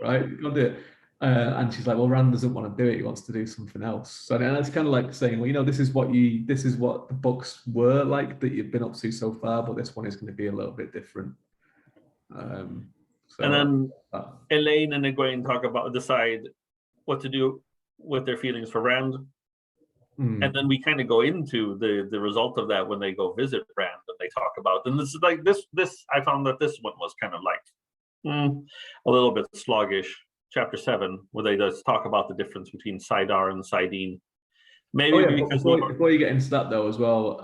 right? You can't do it. And she's like, well, Rand doesn't want to do it. He wants to do something else. So then it's kind of like saying, well, you know, this is what the books were like that you've been up to so far, but this one is going to be a little bit different. And then Elaine and Egwene decide what to do with their feelings for Rand. And then we kind of go into the result of that when they go visit Rand, and they talk about, and this is like this I found that this one was kind of like a little bit sluggish. Chapter 7, where they just talk about the difference between Saidar and Saidin. Maybe because before you get into that though as well,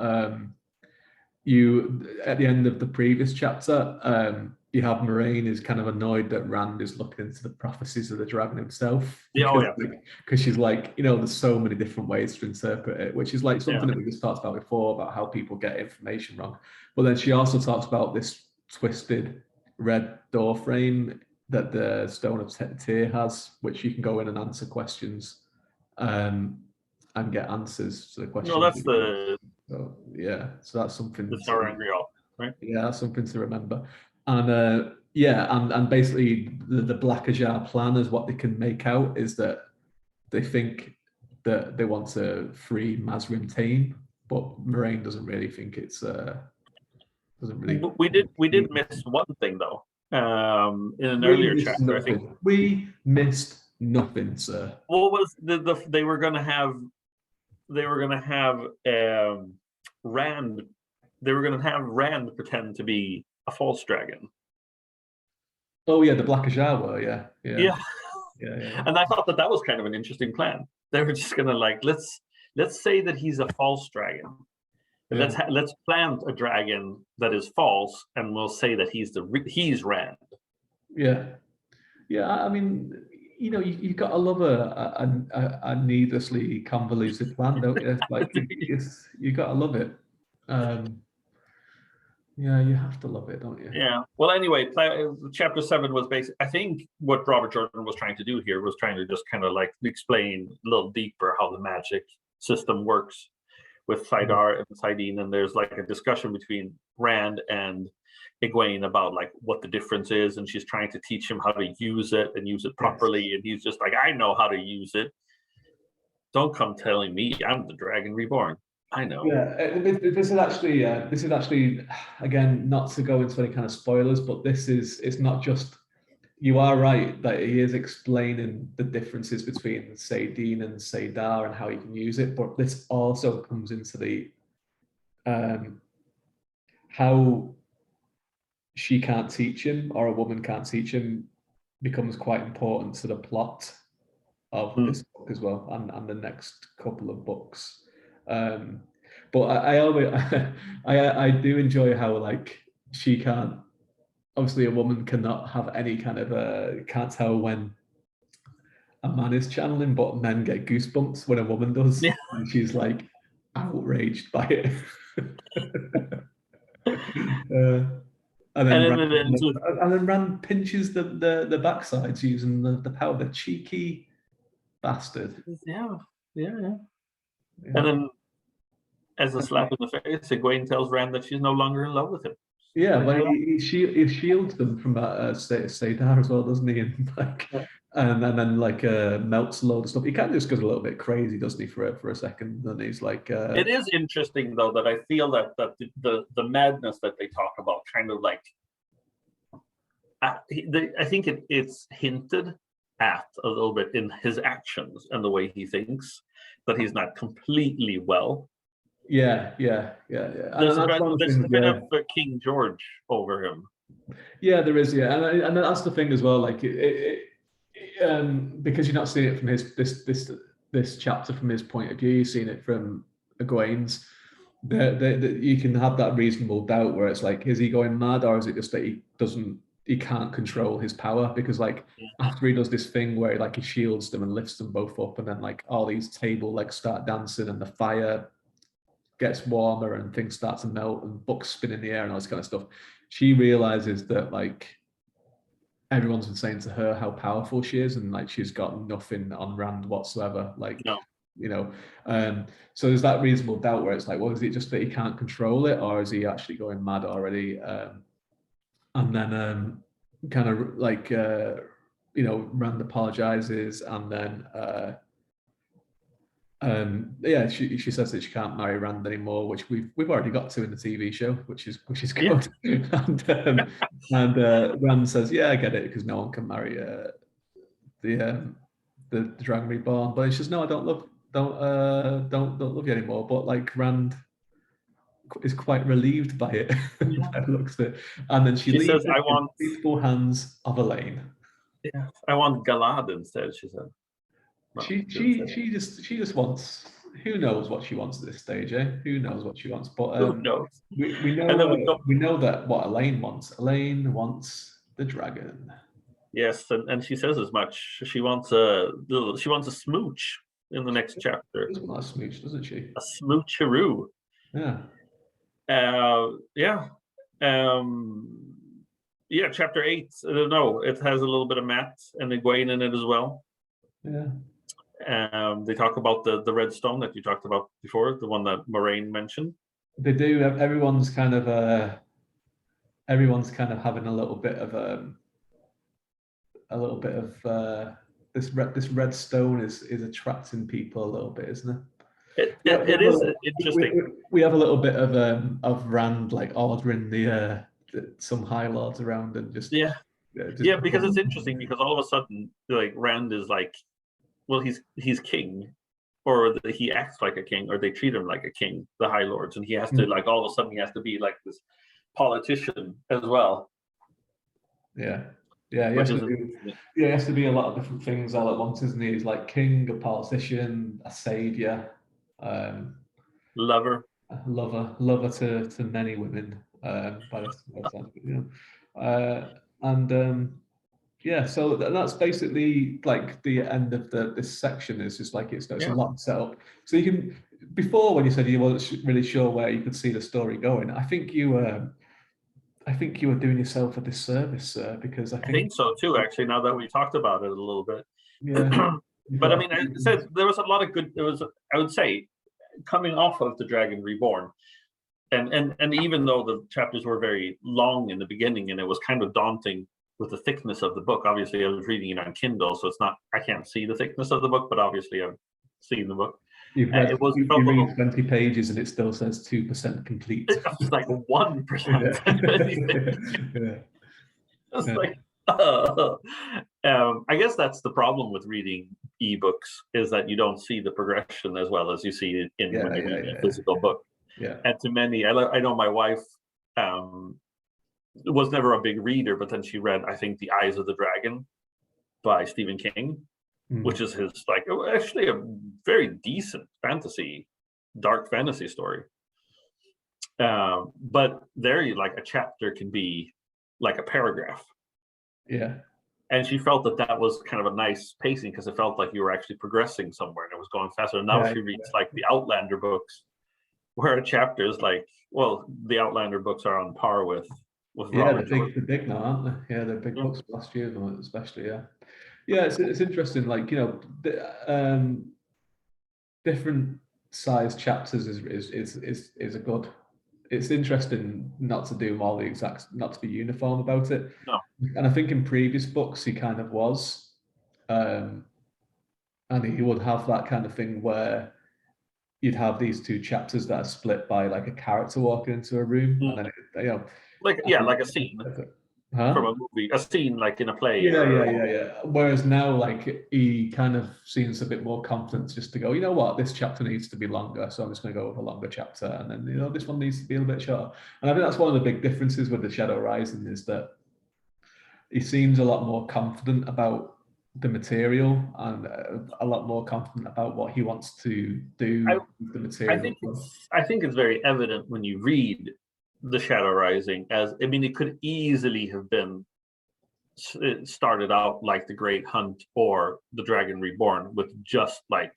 you at the end of the previous chapter, you have Moiraine is kind of annoyed that Rand is looking into the prophecies of the dragon himself. Because she's like, you know, there's so many different ways to interpret it, which is like something that we just talked about before, about how people get information wrong. But then she also talks about this twisted red door frame that the Stone of Tyr has, which you can go in and answer questions and get answers to the questions. No, that's so that's something. The Tarangrial, right? Yeah, that's something to remember. And and basically the Black Ajar plan is what they can make out is that they think that they want to free Mazrim Taim, but Moiraine doesn't really think it's Doesn't really. We did miss one thing though. In an We earlier missed chapter, I think. nothing. We missed nothing, sir. What was they were gonna have? Rand. They were gonna have Rand pretend to be a false dragon. Oh yeah, the Black Ajawa, yeah. And I thought that was kind of an interesting plan. They were just gonna like let's say that he's a false dragon. Yeah. Let's plant a dragon that is false, and we'll say that he's Rand. Yeah. I mean, you've got to love a needlessly convoluted plan, don't you? Like you got to love it. Yeah, you have to love it, don't you? Yeah. Well, anyway, chapter 7 was basically, I think what Robert Jordan was trying to do here was trying to just kind of like explain a little deeper how the magic system works with Saidar and Saidin, and there's like a discussion between Rand and Egwene about like what the difference is, and she's trying to teach him how to use it and use it properly, and he's just like, I know how to use it. Don't come telling me I'm the Dragon Reborn. I know. Yeah, this is actually again, not to go into any kind of spoilers, but it's not just. You are right that he is explaining the differences between Saidin and Saidar and how you can use it, but this also comes into the how she can't teach him, or a woman can't teach him, becomes quite important to the plot of this book as well, and the next couple of books. But I always I do enjoy how like she can't. Obviously, a woman cannot have any kind of can't tell when a man is channeling, but men get goosebumps when a woman does. Yeah. And she's like outraged by it. And then Rand pinches the backsides using the power. The cheeky bastard. Yeah. And then, as a slap in the face, Egwene tells Rand that she's no longer in love with him. Yeah, but he shields them from that Saidar as well, doesn't he? And like, and then like melts a load of stuff. He kind of just goes a little bit crazy, doesn't he, for a second? And he's like, it is interesting though that I feel that the madness that they talk about kind of like, I think it's hinted at a little bit in his actions and the way he thinks that he's not completely well. Yeah. There's a bit of King George over him. Yeah, there is. Yeah, and that's the thing as well. Like, because you're not seeing it from this chapter from his point of view, you're seeing it from Egwene's. You can have that reasonable doubt where it's like, is he going mad, or is it just that he can't control his power? Because like after he does this thing where like he shields them and lifts them both up, and then like all these table legs start dancing and the fire gets warmer and things start to melt and books spin in the air and all this kind of stuff, she realizes that like everyone's been saying to her how powerful she is, and like she's got nothing on Rand whatsoever. Like, so there's that reasonable doubt where it's like, well, is it just that he can't control it, or is he actually going mad already? And then kind of like Rand apologizes, and then she says that she can't marry Rand anymore, which we've already got to in the TV show, which is good. Yeah. and Rand says, "Yeah, I get it, because no one can marry the Dragon Reborn." But she says, "No, I don't love you anymore." But like Rand is quite relieved by it. By the looks of it. And then she leaves says, "I want the faithful hands of Elaine." Yeah, I want Galad instead. She said. She just wants. Who knows what she wants at this stage, eh? Who knows what she wants? But who knows? We know that what Elaine wants. Elaine wants the dragon. Yes, and she says as much. She wants a smooch in the next chapter. She doesn't want a smooch, doesn't she? A smoocheroo. Yeah. Chapter 8. I don't know. It has a little bit of Matt and Egwene in it as well. Yeah. They talk about the red stone that you talked about before, the one that Moraine mentioned. They do. Everyone's kind of having a little bit of this red stone is attracting people a little bit, isn't it? It is interesting. We have a little bit of Rand like ordering some High Lords around and just because it's interesting because all of a sudden like Rand is like, well, he's king, or he acts like a king, or they treat him like a king, the High Lords, and he has to like all of a sudden he has to be like this politician as well. Yeah. He has to be a lot of different things all at once, isn't he? He's like king, a politician, a savior, lover to many women. By the time, so that's basically like the end of this section. Is just like it's a lot set up. So you can, before when you said you weren't really sure where you could see the story going, I think you were doing yourself a disservice, because I think so too. Actually, now that we talked about it a little bit, but I mean, I said there was a lot of good. There was, I would say, coming off of The Dragon Reborn, and even though the chapters were very long in the beginning, and it was kind of daunting with the thickness of the book. Obviously, I was reading it on Kindle, so it's not, I can't see the thickness of the book, but obviously I've seen the book. You've read, you read 20 pages and it still says 2% complete. It's like 1%. It's like, I guess that's the problem with reading ebooks, is that you don't see the progression as well as you see it when you read a physical book. And to many, I know my wife was never a big reader, but then she read, I think, The Eyes of the Dragon by Stephen King, which is his, like, actually a very decent dark fantasy story. But there, like, a chapter can be like a paragraph. And she felt that was kind of a nice pacing, because it felt like you were actually progressing somewhere and it was going faster. And now she reads like the Outlander books, where a chapter is like, well, the Outlander books are on par with Robert Jordan. They're big now, aren't they? Yeah, they're big books last year, especially. It's interesting. Like, different size chapters is a good. It's interesting not to do them all not to be uniform about it. No. And I think in previous books he kind of was, and he would have that kind of thing where you'd have these two chapters that are split by like a character walking into a room, and then like a scene from a movie, a scene like in a play. Whereas now, like, he kind of seems a bit more confident just to go, you know what, this chapter needs to be longer, so I'm just going to go with a longer chapter, and then this one needs to be a little bit shorter. And I think that's one of the big differences with The Shadow Rising, is that he seems a lot more confident about the material and a lot more confident about what he wants to do with the material. I think it's very evident when you read The Shadow Rising, it could easily have been started out like The Great Hunt or The Dragon Reborn, with just like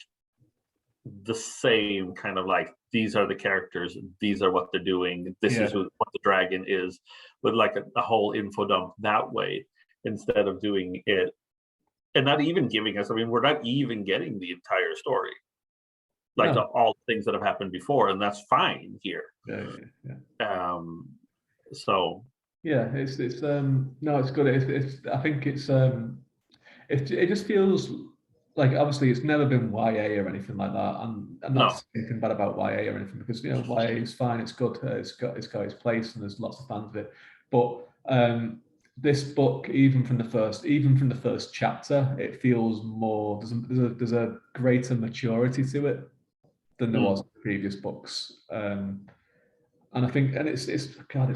the same kind of like, these are the characters, these are what they're doing, this is what the dragon is, with like a whole info dump that way, instead of doing it and not even giving us, we're not even getting the entire story, like all the things that have happened before, and that's fine here. So it's no, it's good. I think it just feels like, obviously it's never been YA or anything like that, and not anything bad about YA or anything, because YA is fine, it's good, it's got its place, and there's lots of fans of it. But this book, even from the first chapter, it feels more, there's a greater maturity to it than there was in the previous books. And I think, and it's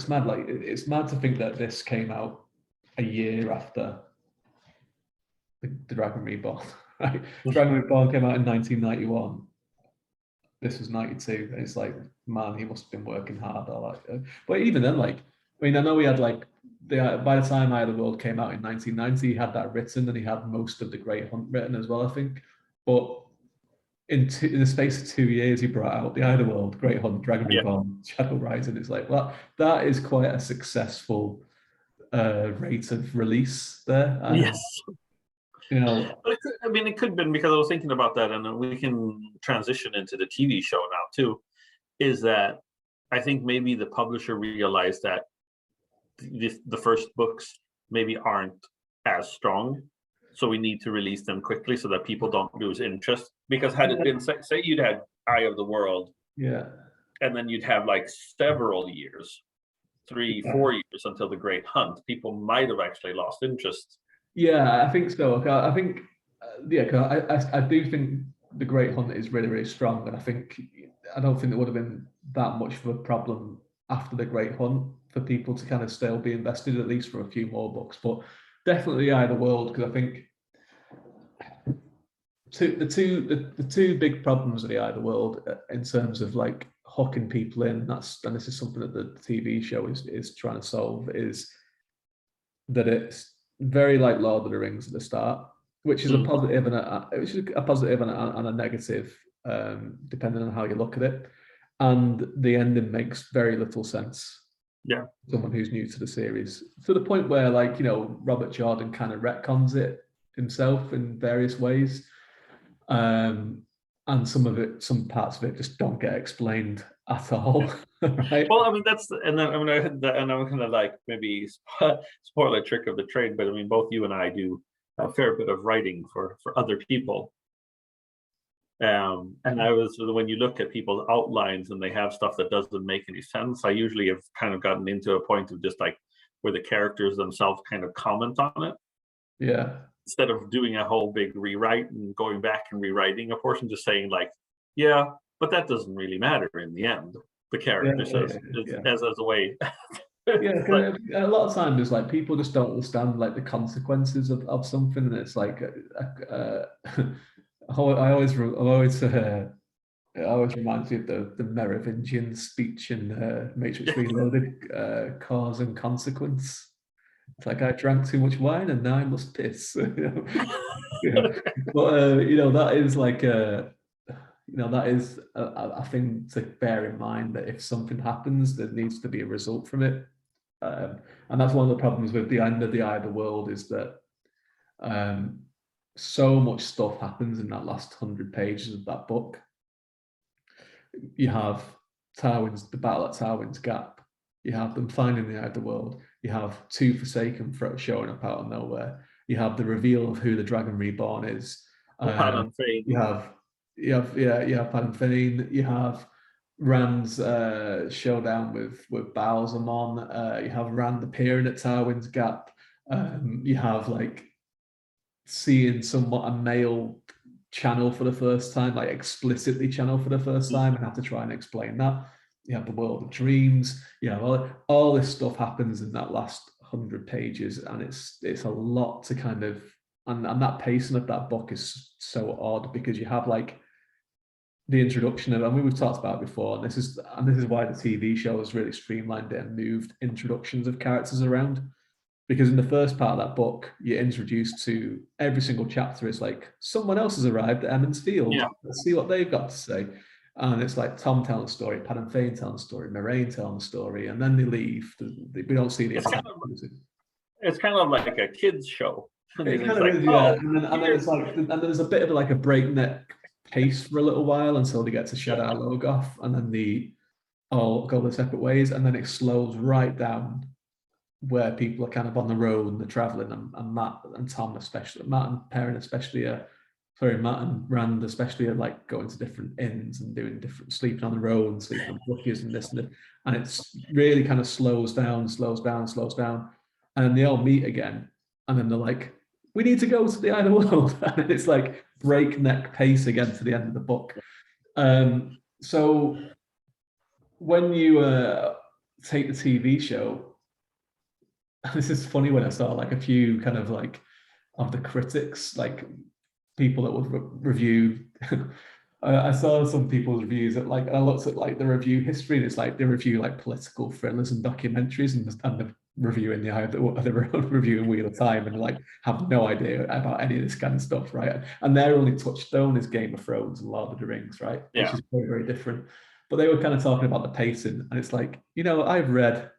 mad. Like, it's mad to think that this came out a year after the Dragon Reborn. Right? Dragon Reborn came out in 1991. This was 92. And it's like, man, he must have been working hard. But even then, like, I know he had like, by the time Eye of the World came out in 1990, he had that written, and he had most of The Great Hunt written as well, I think. But in the space of 2 years, he brought out The Eye of the World, Great Hunt, Dragon Reborn, Shadow Rising. It's like, well, that is quite a successful rate of release there. Yes. But it could have been, because I was thinking about that, and we can transition into the TV show now too, is that I think maybe the publisher realized that the first books maybe aren't as strong, so we need to release them quickly so that people don't lose interest. Because had it been, say you'd had Eye of the World, Yeah. and then you'd have like several years, 3, 4 years until the Great Hunt. People might have actually lost interest. Yeah, I think so. I think, yeah, 'cause I do think the Great Hunt is really, really strong, and I don't think it would have been that much of a problem after the Great Hunt for people to kind of still be invested, at least for a few more books. But definitely Eye of the World, because I think the two big problems of the Eye of the World in terms of like hooking people in, and this is something that the TV show is trying to solve, is that it's very like Lord of the Rings at the start, which is a positive and a negative, depending on how you look at it. And the ending makes very little sense. Yeah. Someone who's new to the series, to the point where, like, Robert Jordan kind of retcons it himself in various ways. And some parts of it just don't get explained at all. Right? Well, I mean, and then I'm kind of like maybe spoil a trick of the trade, but I mean, both you and I do a fair bit of writing for other people. And when you look at people's outlines and they have stuff that doesn't make any sense, I usually have kind of gotten into a point of just like where the characters themselves kind of comment on it. Yeah. Instead of doing a whole big rewrite and going back and rewriting a portion, just saying like, yeah, but that doesn't really matter in the end. The character says as a way. Yeah, like, a lot of times it's like people just don't understand like the consequences of something, and it's like it always reminds me of the Merovingian speech in Matrix Reloaded, cause and consequence. It's like, I drank too much wine and now I must piss. But that is like that is a thing to bear in mind, that if something happens, there needs to be a result from it. And that's one of the problems with the end of the Eye of the World, is that so much stuff happens in that last 100 pages of that book. You have the battle at Tywin's Gap. You have them finding the Eye of the World. You have two Forsaken showing up out of nowhere. You have the reveal of who the Dragon Reborn is. Padan Fain. You have Padan Fain. You have Rand's showdown with Balsamon. You have Rand appearing at Tywin's Gap. You have like seeing somewhat a male channel for the first time, like explicitly channel for the first time, and have to try and explain that. You have the World of Dreams. You know, all this stuff happens in that last 100 pages, and it's a lot to kind of, and that pacing of that book is so odd, because you have like the introduction of, and we've talked about it before, and this is why the TV show has really streamlined it and moved introductions of characters around. Because in the first part of that book, you're introduced to every single chapter. It's like, someone else has arrived at Emmons Field. Yeah. Let's see what they've got to say. And it's like Tom telling a story, Padan Fain telling a story, Moraine telling a story, and then they leave. We don't see the attack. It's kind of like a kids show. It kind of is, yeah. And then it's like, and then there's a bit of like a breakneck pace for a little while until they get to Shadar Logoth, and then they all go their separate ways, and then it slows right down where people are kind of on the road and they're traveling, and Matt and Tom especially, Matt and Perrin especially Matt and Rand especially are like going to different inns and doing different, sleeping on the road and sleeping on bookies and this and that. And it's really kind of slows down, and then they all meet again, and then they're like, we need to go to the Eye of the World, and it's like breakneck pace again to the end of the book. So when you take the TV show, this is funny, when I saw like a few kind of like of the critics, like people that would review. I saw some people's reviews that like, I looked at like the review history, and it's like they review like political thrillers and documentaries, and they're reviewing the Eye of the reviewing Wheel of Time, and like have no idea about any of this kind of stuff, right? And their only touchstone is Game of Thrones and Lord of the Rings, right? Yeah. Which is very, very different. But they were kind of talking about the pacing, and it's like, I've read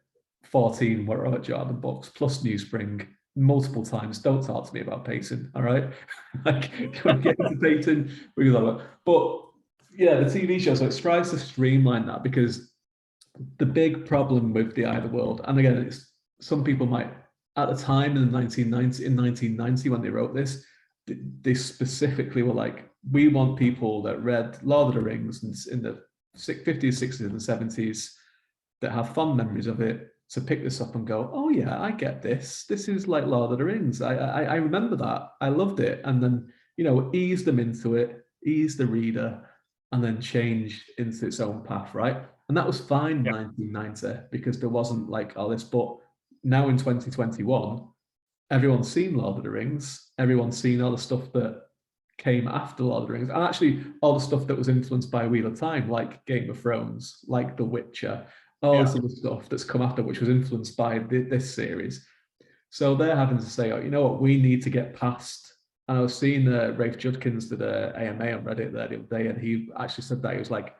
14 Robert Jordan books plus Newspring multiple times. Don't talk to me about pacing, all right? Like, don't get into pacing, but yeah, the TV show, so it tries to streamline that, because the big problem with the Eye of the World, and again, it's, some people might, at the time in 1990 when they wrote this, they specifically were like, we want people that read Lord of the Rings in the 50s, 60s, and 70s that have fond memories of it to pick this up and go, oh yeah, I get this. This is like Lord of the Rings. I remember that. I loved it. And then, you know, ease them into it, ease the reader, and then change into its own path, right? And that was fine in 1990 because there wasn't like all this. But now in 2021, everyone's seen Lord of the Rings. Everyone's seen all the stuff that came after Lord of the Rings, and actually all the stuff that was influenced by Wheel of Time, like Game of Thrones, like The Witcher, all this other stuff that's come after, which was influenced by this series. So they're having to say, oh, you know what, we need to get past. And I was seeing Rafe Judkins did a AMA on Reddit there the other day, and he actually said that he was like,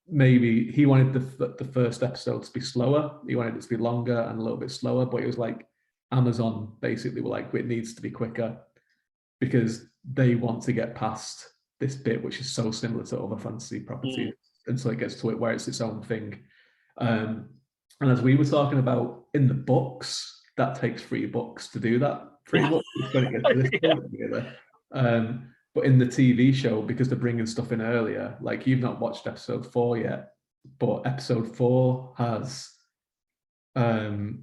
maybe he wanted the first episode to be slower. He wanted it to be longer and a little bit slower, but it was like Amazon basically were like, it needs to be quicker because they want to get past this bit, which is so similar to other fantasy properties, until it gets to it where it's its own thing. And as we were talking about in the books, that takes 3 books to do that. 3 books when it gets to this point together. But in the TV show, because they're bringing stuff in earlier, like you've not watched episode 4 yet, but episode 4 has the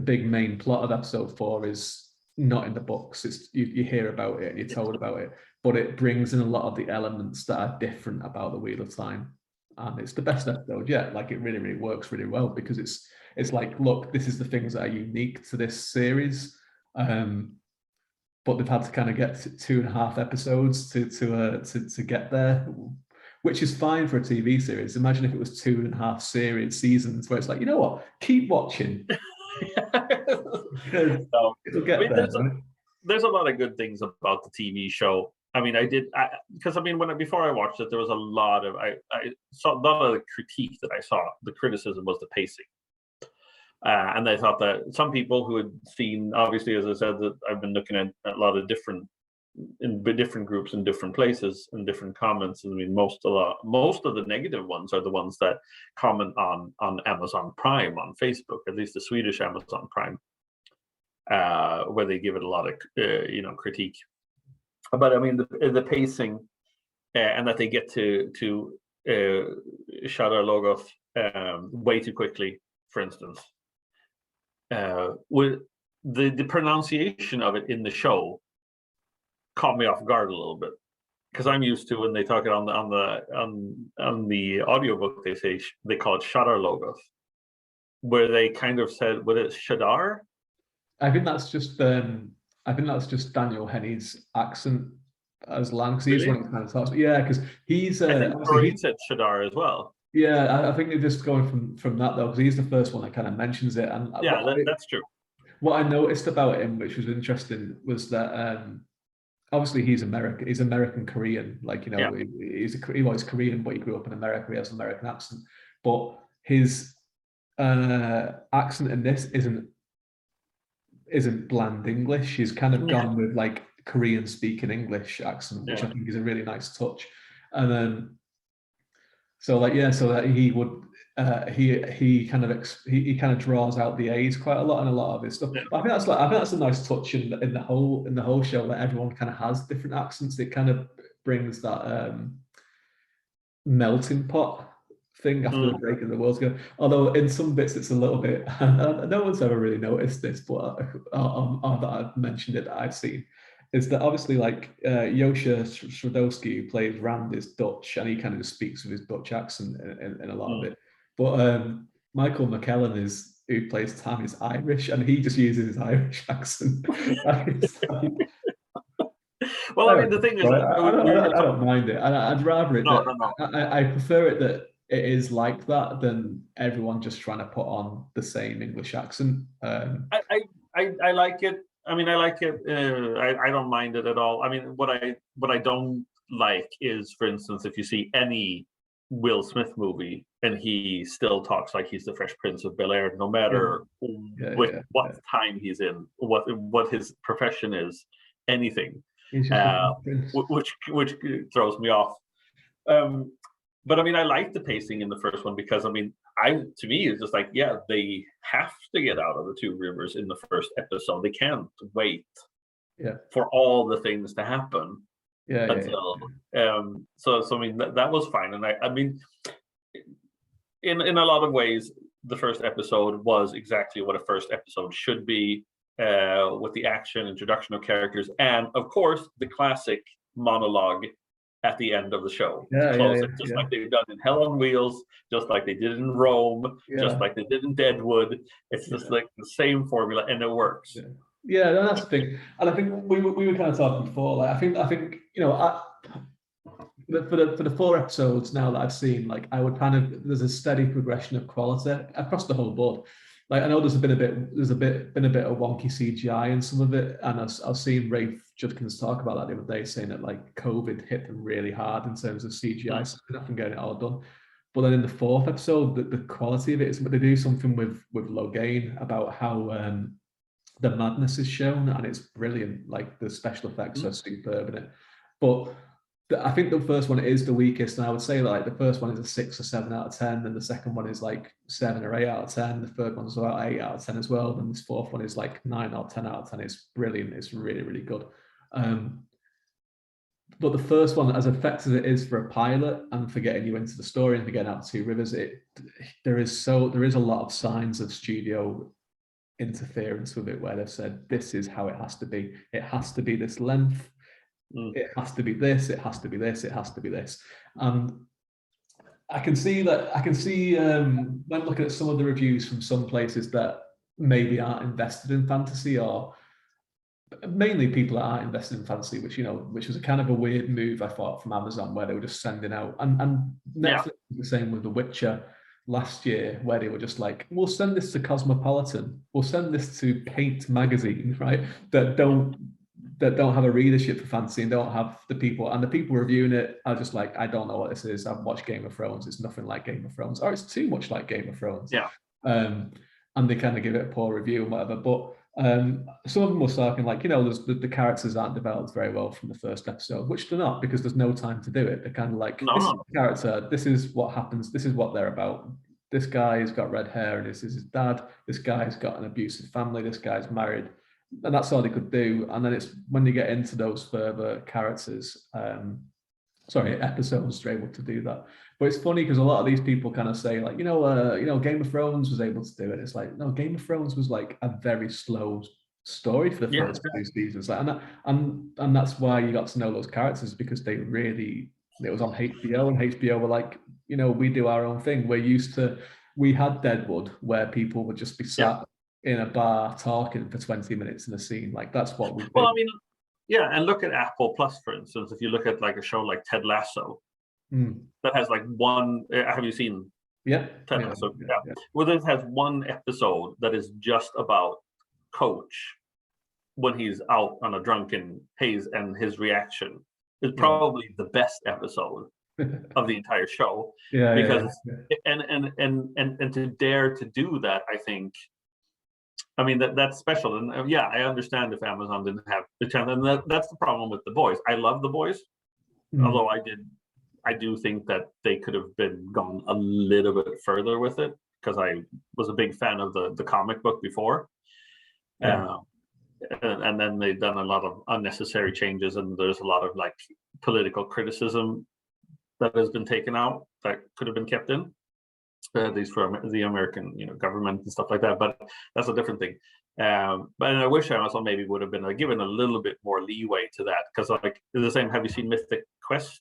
big main plot of episode 4 is not in the books. It's you hear about it and you're told about it, but it brings in a lot of the elements that are different about the Wheel of Time, and it's the best episode yet. Like it really, really works really well because it's like, look, this is the things that are unique to this series. But they've had to kind of get 2.5 episodes to get there, which is fine for a TV series. Imagine if it was 2.5 seasons where it's like, you know what, keep watching. It'll get there. There's a lot of good things about the TV show. I mean, because before I watched it, there was a lot of I saw a lot of the critique that I saw. The criticism was the pacing. And I thought that some people who had seen, obviously, as I said, that I've been looking at a lot of different groups in different places and different comments. I mean, most of the negative ones are the ones that comment on Amazon Prime on Facebook, at least the Swedish Amazon Prime, where they give it a lot of critique. But I mean, the pacing and that they get to Shadar Logoth way too quickly, for instance. With the pronunciation of it in the show caught me off guard a little bit, because I'm used to when they talk it on the audiobook, they call it Shadar Logoth, where they kind of said, "What is Shadar?" I think that's just Daniel Henney's accent as Lan, because he's one of the kind of talks. Yeah, because he's I think he said Shadar as well. Yeah, I think they're just going from that though, because he's the first one that kind of mentions it. And yeah, that's true. What I noticed about him, which was interesting, was that obviously he's American. He's American Korean, like, you know, he's Korean, but he grew up in America. He has an American accent, but his accent in this isn't bland English. He's kind of gone with like Korean speaking English accent, which I think is a really nice touch. And then so that he would he kind of draws out the A's quite a lot in a lot of his stuff. But I think that's a nice touch in the whole show, that everyone kind of has different accents. It kind of brings that melting pot thing after the break in the world's go. Although in some bits it's a little bit, no one's ever really noticed this, but that I've mentioned it, that I've seen, is that obviously like Josje Stradowski, who plays Rand, is Dutch, and he kind of just speaks with his Dutch accent in a lot of it. But Michael McKellen, who plays Tam, is Irish, and he just uses his Irish accent. Well, I mean, the thing is, I don't mind it. I'd rather it. No. I prefer it that it is like that than everyone just trying to put on the same English accent. I like it. I mean, I like it. I don't mind it at all. I mean, what I don't like is, for instance, if you see any Will Smith movie and he still talks like he's the Fresh Prince of Bel-Air, no matter what time he's in, what his profession is, anything, which throws me off. But I mean, I like the pacing in the first one because, I mean, to me, it's just like, yeah, they have to get out of the Two Rivers in the first episode. They can't wait for all the things to happen. Yeah, yeah, until so I mean that was fine, and I mean in a lot of ways the first episode was exactly what a first episode should be, with the action, introduction of characters, and of course the classic monologue at the end of the show to yeah, yeah, close yeah, it, just yeah, like they've done in Hell on Wheels, just like they did in Rome, just yeah, like they did in Deadwood. It's just yeah. like the same formula, and it works. Yeah, yeah, no, that's the thing, and I think we were kind of talking before. Like, I think you know, for the 4 episodes now that I've seen, like I would kind of there's a steady progression of quality across the whole board. Like I know there's been a bit of wonky CGI in some of it, and I've seen Rafe Judkins talk about that the other day, saying that like COVID hit them really hard in terms of CGI, so they're not getting it all done. But then in the 4th episode, the quality of it is, but they do something with Logain about how the madness is shown, and it's brilliant. Like the special effects are superb in it. But I think the first one is the weakest, and I would say like the first one is a 6 or 7 out of 10, and the second one is like 7 or 8 out of 10. The third one's about 8 out of 10 as well. And this fourth one is like 9 or 10 out of 10. It's brilliant. It's really, really good. But the first one, as effective as it is for a pilot and for getting you into the story and for getting out to Two Rivers, there is a lot of signs of studio interference with it, where they've said this is how it has to be. It has to be this length. It has to be this. It has to be this. It has to be this. And I can see when looking at some of the reviews from some places that maybe aren't invested in fantasy, or mainly people that aren't invested in fantasy, which was a kind of a weird move, I thought, from Amazon, where they were just sending out, and Netflix was the same with The Witcher last year, where they were just like, we'll send this to Cosmopolitan, we'll send this to Paint magazine, right, that don't have a readership for fantasy and don't have the people reviewing it are just like, I don't know what this is. I've watched Game of Thrones. It's nothing like Game of Thrones, or it's too much like Game of Thrones. Yeah. And they kind of give it a poor review and whatever. But some of them were talking like, the characters aren't developed very well from the first episode, which they're not, because there's no time to do it. They're kind of like, this is the character, this is what happens, this is what they're about. This guy's got red hair and this is his dad. This guy's got an abusive family. This guy's married. And that's all they could do. And then it's when they get into those further characters, episodes, they're able to do that. But it's funny because a lot of these people kind of say like, Game of Thrones was able to do it. It's like, no, Game of Thrones was like a very slow story for the first 2 seasons. Like, and that's why you got to know those characters, because it was on HBO, and HBO were like, we do our own thing. We had Deadwood, where people would just be sat in a bar talking for 20 minutes in a scene. Like that's what we did. Well, I mean, yeah, and look at Apple Plus, for instance. If you look at like a show like Ted Lasso, that has like one. Have you seen? Yeah. Ted Lasso. Yeah. Well, this has one episode that is just about Coach when he's out on a drunken haze, and his reaction is probably the best episode of the entire show. And to dare to do that, I think. I mean, that's special. And I understand if Amazon didn't have the chance. And that's the problem with The Boys. I love The Boys, although I do think that they could have been gone a little bit further with it, because I was a big fan of the comic book before. And then they've done a lot of unnecessary changes, and there's a lot of like political criticism that has been taken out that could have been kept in. At least for the American, government and stuff like that. But that's a different thing. But I wish Amazon maybe would have been given a little bit more leeway to that, because like the same. Have you seen Mythic Quest?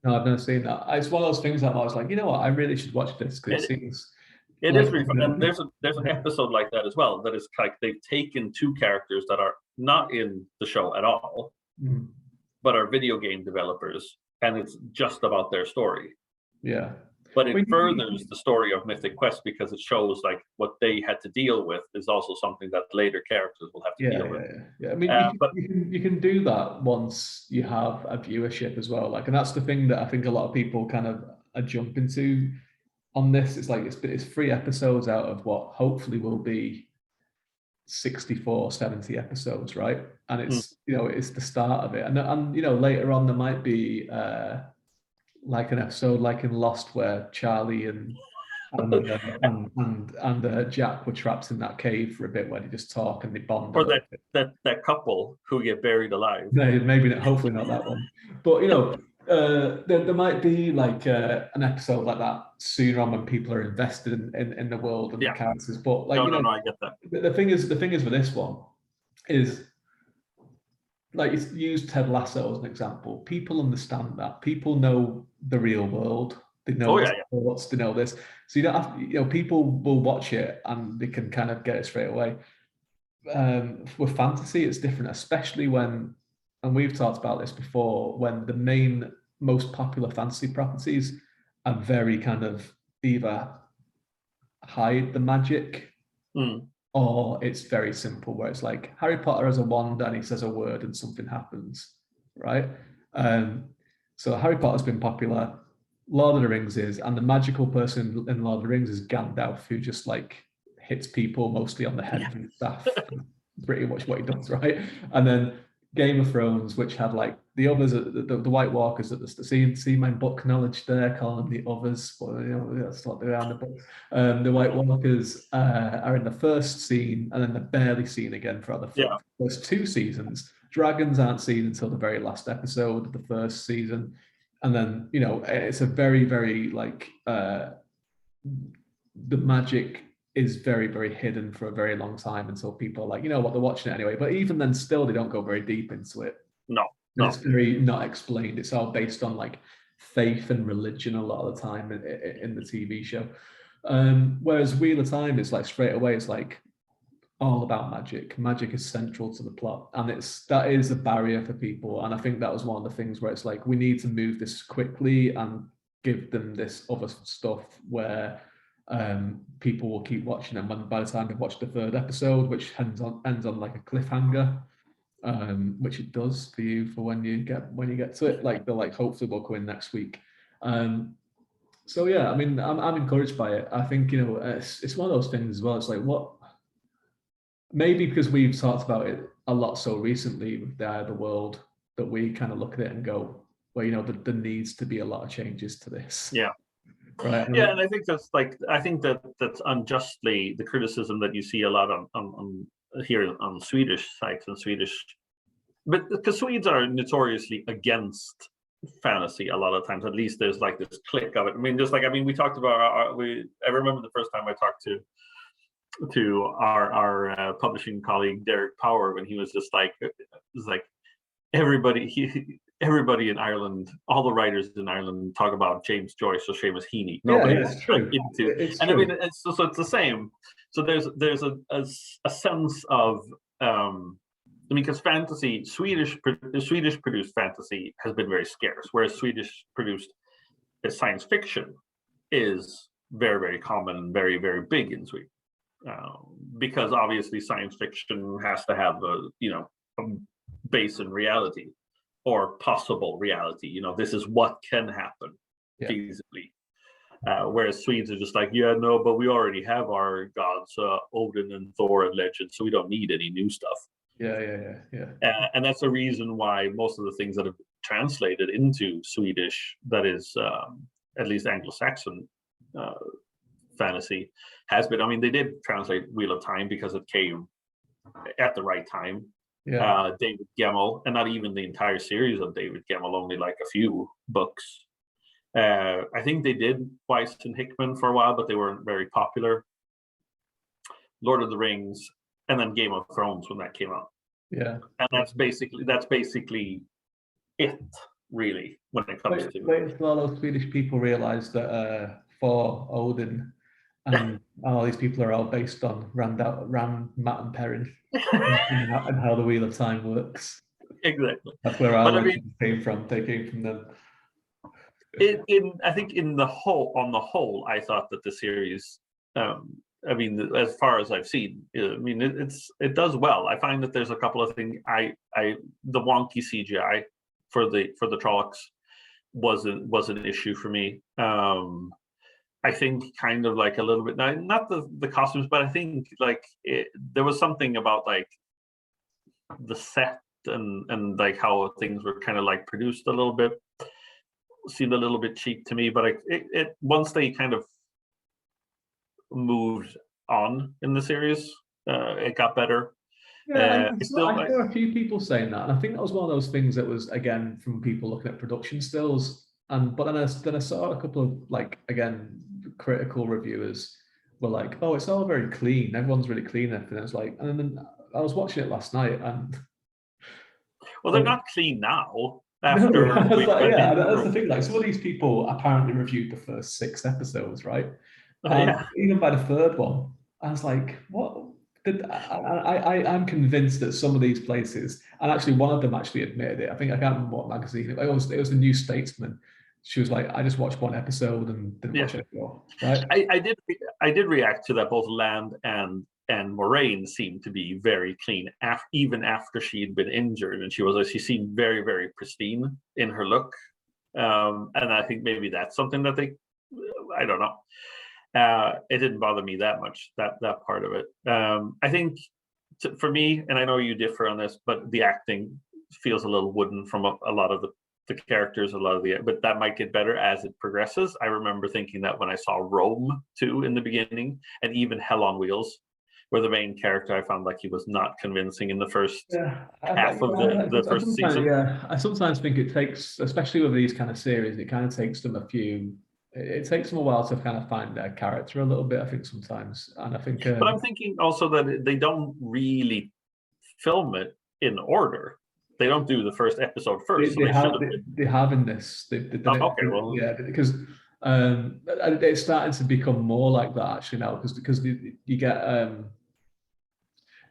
No, I've never seen that. It's one of those things that I was like, you know what, I really should watch this, because it seems. It is really fun. And there's an episode like that as well. That is like they've taken 2 characters that are not in the show at all, but are video game developers, and it's just about their story. Yeah. But it furthers the story of Mythic Quest, because it shows like what they had to deal with is also something that later characters will have to deal with. Yeah. I mean, you can do that once you have a viewership as well. Like, and that's the thing that I think a lot of people kind of are jumping to on this. It's like it's 3 episodes out of what hopefully will be 64, 70 episodes, right? And it's it's the start of it, and later on there might be like an episode like in Lost, where Charlie and and Jack were trapped in that cave for a bit where they just talk and they bond a Or little bit. that couple who get buried alive. No, maybe not, hopefully not that one. But there might be like an episode like that sooner on when people are invested in the world and the characters. But like no, I get that. The thing is with this one is, like, it's used Ted Lasso as an example. People understand that. People know the real world. They know what's they know this. So you don't have people will watch it and they can kind of get it straight away. With fantasy, it's different, especially when, and we've talked about this before, when the main most popular fantasy properties are very kind of either hide the magic or it's very simple, where it's like Harry Potter has a wand and he says a word and something happens, right? So Harry Potter's been popular. Lord of the Rings is, and the magical person in Lord of the Rings is Gandalf, who just like hits people mostly on the head with his staff. Pretty much what he does, right? And then Game of Thrones, which had like the others, the White Walkers at the see my book knowledge there, calling them the others. But that's not around the book. The White Walkers are in the first scene, and then they're barely seen again for the first 2 seasons. Dragons aren't seen until the very last episode of the first season, and then it's a very, very like the magic is very, very hidden for a very long time until people are like, they're watching it anyway. But even then, still, they don't go very deep into it. No. It's very not explained. It's all based on like faith and religion a lot of the time in the TV show. Whereas Wheel of Time is like straight away, it's like all about magic. Magic is central to the plot, and that is a barrier for people. And I think that was one of the things where it's like, we need to move this quickly and give them this other stuff where people will keep watching them. And by the time they've watched the 3rd episode, which ends on like a cliffhanger, which it does for you for when you get to it, like they're like, hopefully we'll go in next week. So yeah, I mean, I'm encouraged by it. I think it's one of those things as well. It's like, what, maybe because we've talked about it a lot so recently with the world, that we kind of look at it and go, well, there needs to be a lot of changes to this. Yeah. Right. Yeah, and I think that's that's unjustly the criticism that you see a lot on here on Swedish sites and Swedish, but because Swedes are notoriously against fantasy a lot of times. At least there's like this clique of it. I mean, we talked about I remember the first time I talked to our publishing colleague Derek Power, when he was just like, it was like everybody in Ireland, all the writers in Ireland talk about James Joyce or Seamus Heaney. Nobody's into, and true. I mean, it's the same. So there's a sense of, because fantasy, Swedish produced fantasy has been very scarce, whereas Swedish produced science fiction is very, very common and very, very big in Sweden, because obviously science fiction has to have a base in reality or possible reality. This is what can happen feasibly. Whereas Swedes are just like, but we already have our gods, Odin and Thor and legend, so we don't need any new stuff. Yeah. And that's the reason why most of the things that have translated into Swedish, that is at least Anglo-Saxon fantasy, has been. I mean, they did translate Wheel of Time because it came at the right time. David Gemmell, and not even the entire series of David Gemmell, only like a few books. I think they did Weiss and Hickman for a while, but they weren't very popular. Lord of the Rings, and then Game of Thrones when that came out. Yeah, and that's basically it, really, when it comes to. Wait until all those Swedish people realise that Thor, Odin, and all these people are all based on Rand, Matt, and Perrin, and how the Wheel of Time works. Exactly. That's where our came from. They came from them. I think on the whole, I thought that the series, as far as I've seen, it does well. I find that there's a couple of things. The wonky CGI for the Trollocs was an issue for me. I think kind of like a little bit, not the costumes, but I think like there was something about like the set and like how things were kind of like produced a little bit, seemed a little bit cheap to me. But it once they kind of moved on in the series. It got better. Yeah, I I saw a few people saying that, and I think that was one of those things that was, again, from people looking at production stills. And but then I saw a couple of, like, again, critical reviewers were like, "Oh, it's all very clean. Everyone's really clean." And everything. It's like, and then I was watching it last night, and well, they're not clean now. no, After I was we've like, been yeah, in, that's the thing. Like, some of these people apparently reviewed the first 6 episodes, right? And yeah. even by the third one, I was like, what? I'm convinced that some of these places, and actually one of them actually admitted it. I think, I can't remember what magazine it was. It was the New Statesman. She was like, I just watched one episode and didn't watch it anymore. Right? I did react to that. Both Land and Moraine seemed to be very clean, even after she'd been injured, and she seemed very, very pristine in her look. And I think maybe that's something that I don't know. It didn't bother me that much, that part of it. I think for me, and I know you differ on this, but the acting feels a little wooden from a lot of the characters, but that might get better as it progresses. I remember thinking that when I saw Rome too in the beginning, and even Hell on Wheels, where the main character, I found like he was not convincing in the first half of the first season. Yeah, I sometimes think it takes, especially with these kind of series, it kind of takes them it takes them a while to kind of find their character a little bit, I think, sometimes. And I think but I'm thinking also that they don't really film it in order. They don't do the first episode first. They have in this. They've done it. Okay, well, yeah, because it's starting to become more like that actually now, because you get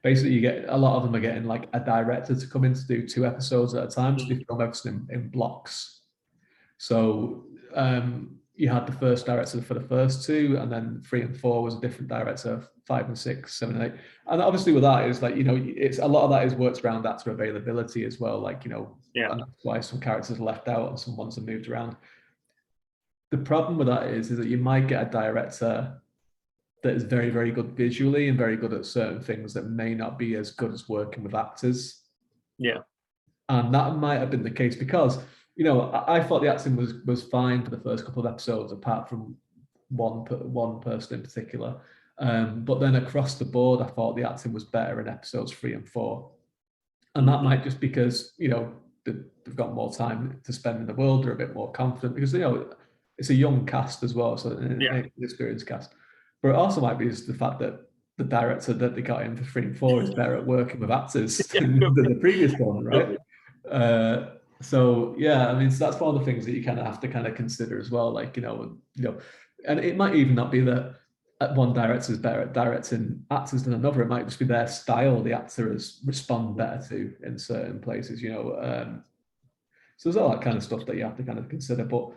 basically, you get a lot of them are getting like a director to come in to do 2 episodes at a time, so they film everything in blocks. So you had the first director for the first 2, and then 3 and 4 was a different director, 5 and 6, 7 and 8. And obviously with that is like, it's a lot of that is worked around actor availability as well. Like, yeah. And that's why some characters are left out and some ones are moved around. The problem with that is that you might get a director that is very, very good visually and very good at certain things that may not be as good as working with actors. Yeah. And that might have been the case because, I thought the acting was fine for the first couple of episodes, apart from one person in particular. But then across the board, I thought the acting was better in episodes 3 and 4. And that might just because, they've got more time to spend in the world, they're a bit more confident because, it's a young cast as well, so an experienced cast. But it also might be just the fact that the director that they got in for 3 and 4 is better at working with actors than the previous one, right? So yeah, I mean, so that's one of the things that you kind of have to kind of consider as well. Like, and it might even not be that one director is better at directing actors than another. It might just be their style the actors respond better to in certain places, So there's all that kind of stuff that you have to kind of consider. But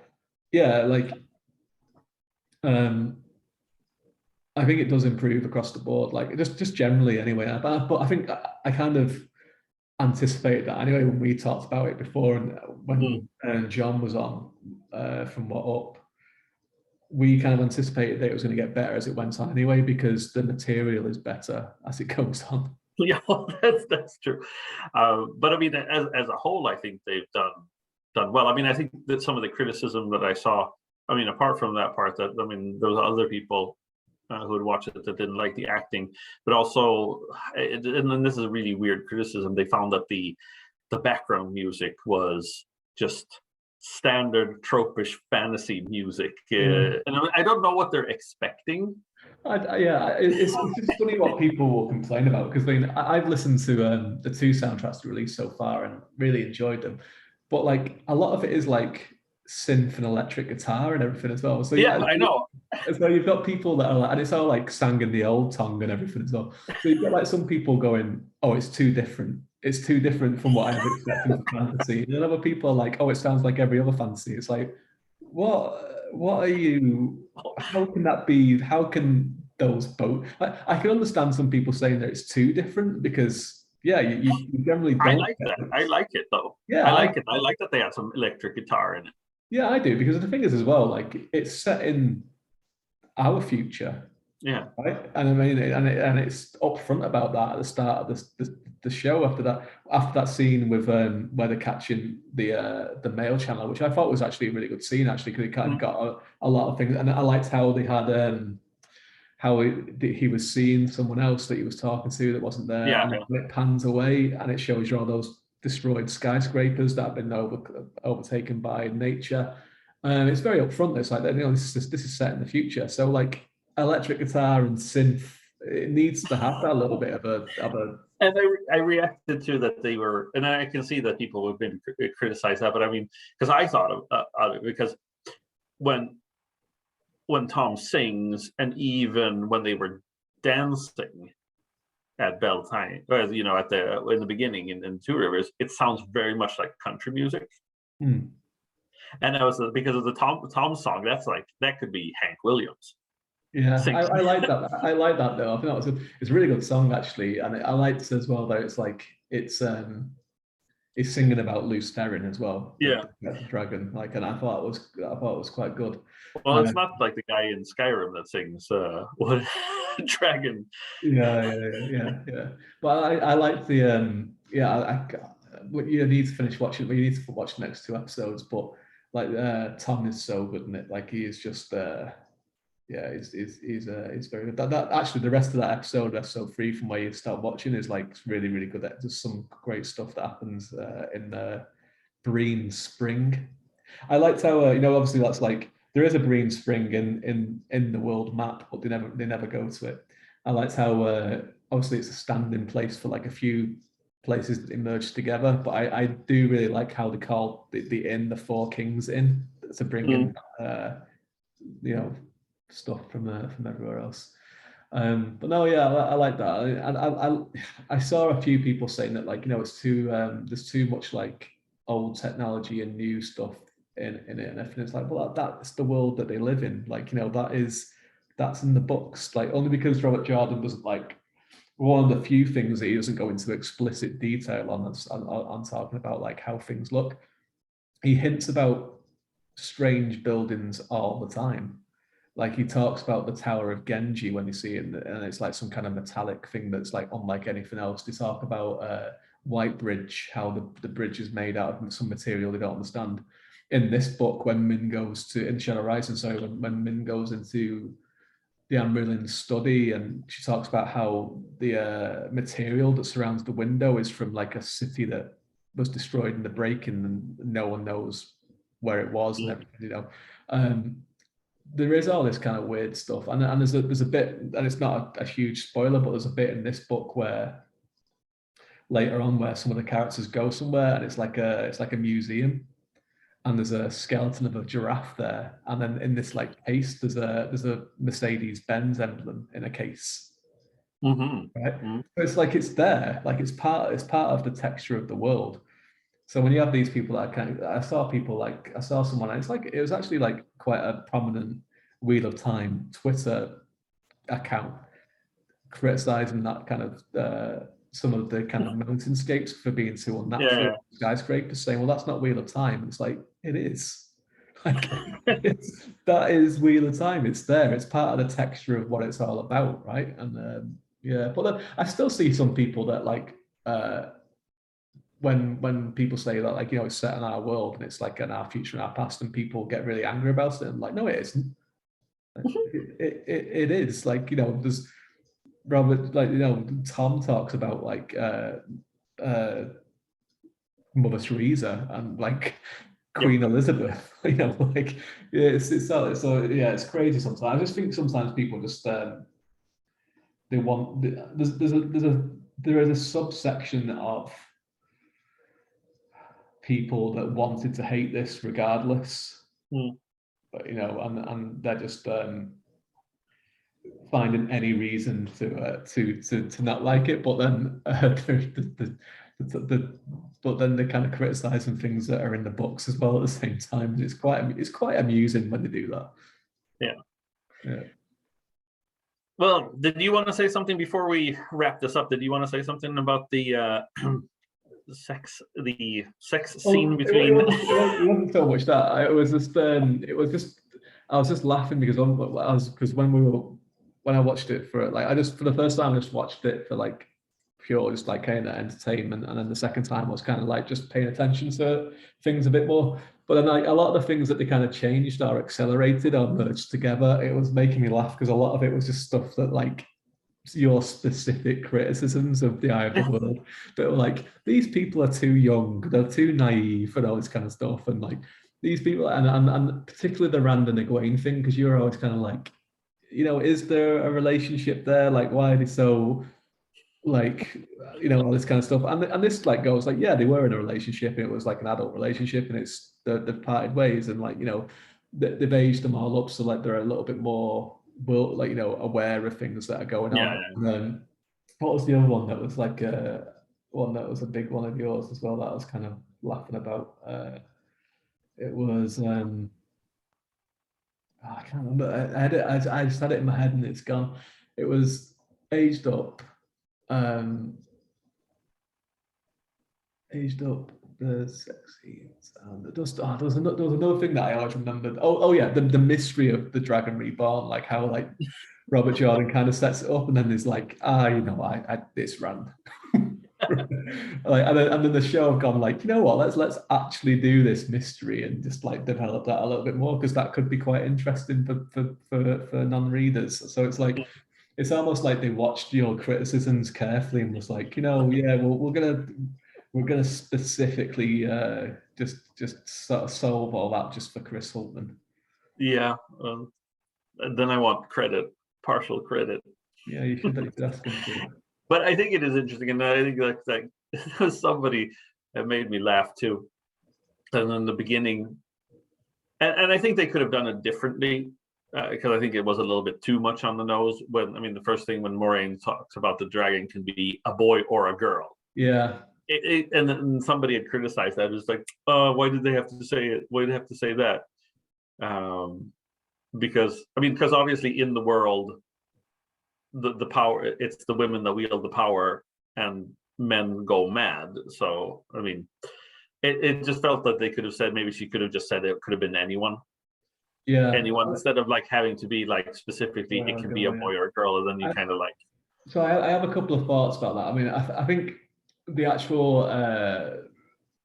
yeah, like, I think it does improve across the board, like just generally anyway. But I think I kind of anticipated that anyway when we talked about it before, and when John was on from What Up, we kind of anticipated that it was going to get better as it went on anyway, because the material is better as it goes on. Yeah, that's true. But I mean, as a whole, I think they've done well. I mean, I think that some of the criticism that I saw, I mean, apart from that part, there was other people who had watched it that didn't like the acting, but also, and then this is a really weird criticism, they found that the background music was just standard tropish fantasy music, and I don't know what they're expecting. It's just funny what people will complain about, because I've listened to the 2 soundtracks released so far and really enjoyed them, but like a lot of it is like synth and electric guitar and everything as well. So yeah, I know. So you've got people that are like, and it's all like sang in the old tongue and everything as well. So you've got like some people going, "Oh, it's too different. It's too different from what I was expecting for fantasy." And then other people are like, "Oh, it sounds like every other fantasy." It's like, what are you? How can that be? How can those both? I can understand some people saying that it's too different because, yeah, you generally don't. I like that. I like it though. Yeah, I like it. I like that they have some electric guitar in it. Yeah, I do, because the thing is as well, like, it's set in our future. Yeah. Right. And I mean, and it's upfront about that at the start of the show. After that scene with where they're catching the mail channel, which I thought was actually a really good scene, actually, because it kind of got a lot of things. And I liked how they had how he was seeing someone else that he was talking to that wasn't there, Yeah, and then it pans away and it shows you all those destroyed skyscrapers that have been overtaken by nature. It's very upfront. It's like, this is set in the future. So like electric guitar and synth, it needs to have that little bit of a. And I reacted to that they were, and I can see that people have been criticized that, but I mean, because I thought of it, because when Tom sings, and even when they were dancing at Beltane, at in the beginning in Two Rivers, it sounds very much like country music. Hmm. And that was because of the Tom song. That's like, that could be Hank Williams. Yeah, I like that. I like that though. I think that was it's a really good song actually, and I liked as well though. It's like it's singing about Lews Therin as well. Yeah, the dragon. Like, and I thought it was quite good. well, it's not like the guy in Skyrim that sings what dragon. Yeah. But I like the you need to finish watching. But you need to watch the next 2 episodes. But like Tom is so good in it. Like he is just. He's very good. That actually, the rest of that episode 3 from where you start watching is like really, really good. There's some great stuff that happens in Breen Spring. I liked how obviously that's like there is a Breen Spring in the world map, but they never go to it. I liked how obviously it's a standing place for like a few places that emerge together, but I do really like how they call the inn the Four Kings Inn to bring in stuff from everywhere else. But no, yeah, I like that. I saw a few people saying that like it's too there's too much like old technology and new stuff in it, and it's like, well, that's the world that they live in. Like that's in the books. Like only because Robert Jordan doesn't like one of the few things that he doesn't go into explicit detail on talking about like how things look. He hints about strange buildings all the time. Like he talks about the Tower of Genji when you see it, and it's like some kind of metallic thing that's like unlike anything else. They talk about White Bridge, how the bridge is made out of some material they don't understand. In this book, when Min goes to in Shadow Rising, sorry, when Min goes into the Amarillion study, and she talks about how the material that surrounds the window is from like a city that was destroyed in the break-in, and no one knows where it was and everything. There is all this kind of weird stuff, and there's a bit, and it's not a huge spoiler, but there's a bit in this book where later on where some of the characters go somewhere, and it's like a museum, and there's a skeleton of a giraffe there, and then in this like case there's a Mercedes-Benz emblem in a case. Mm-hmm. Right? Mm-hmm. So it's like it's there, like it's part of the texture of the world. So when you have these people that I saw someone, and it's like it was actually like quite a prominent Wheel of Time Twitter account criticizing that kind of some of the kind of mountainscapes for being too unnatural. Skyscrapers saying, well, that's not Wheel of Time. And it's like, it is. Like that is Wheel of Time. It's there. It's part of the texture of what it's all about, right? And but then I still see some people that like when people say that, like, it's set in our world and it's like in our future and our past, and people get really angry about it, and like, no, it isn't. It is. Like, there's Robert, like, Tom talks about like Mother Teresa and like Queen Elizabeth. Like it's crazy sometimes. I just think sometimes people just they want there is a subsection of people that wanted to hate this regardless, but and they're just finding any reason to not like it, but then but then they're kind of criticizing things that are in the books as well at the same time. It's quite amusing when they do that. Yeah. Well, did you want to say something before we wrap this up? Did you want to say something about the sex scene between? It wasn't so much that. It was just I was just laughing because when I watched it for the first time I just watched it for like pure kind of entertainment, and then the second time I was kind of like just paying attention to things a bit more. But then like a lot of the things that they kind of changed or accelerated or merged together, it was making me laugh because a lot of it was just stuff that like your specific criticisms of the eye of the world that were like, these people are too young, they're too naive and all this kind of stuff. And like these people, and particularly the Rand and Egwene thing, because you're always kind of like, is there a relationship there? Like, why are they so like, all this kind of stuff? And this like goes like, yeah, they were in a relationship. It was like an adult relationship, and it's they've parted ways, and like, they've aged them all up, so like they're a little bit more aware of things that are going on. Yeah. And then what was the other one that was like one that was a big one of yours as well that I was kind of laughing about? It was I can't remember. I had it. I just had it in my head and it's gone. It was aged up. Aged up. The sexy. There was another thing that I always remembered. Oh yeah, the mystery of the Dragon Reborn, like how like Robert Jordan kind of sets it up, and then there's like, it's Rand. Like, and then the show have gone like, let's actually do this mystery and just like develop that a little bit more, because that could be quite interesting for non-readers. So it's like, it's almost like they watched your criticisms carefully and was like, yeah, well, we're gonna specifically just sort of solve all that just for Chris Hultman. Yeah. Then I want credit, partial credit. Yeah, you should ask him to. But I think it is interesting, and I think like somebody that made me laugh too. And in the beginning, and I think they could have done it differently, because I think it was a little bit too much on the nose. The first thing when Moraine talks about the dragon can be a boy or a girl. Yeah. And then somebody had criticized that. It was like, why did they have to say it? Why did they have to say that? Because obviously in the world, the power, it's the women that wield the power, and men go mad. So it just felt that they could have said, maybe she could have just said it could have been anyone. Yeah. Anyone, instead of like having to be like specifically it can be a boy or a girl, and then you kind of like. So I have a couple of thoughts about that. I think the actual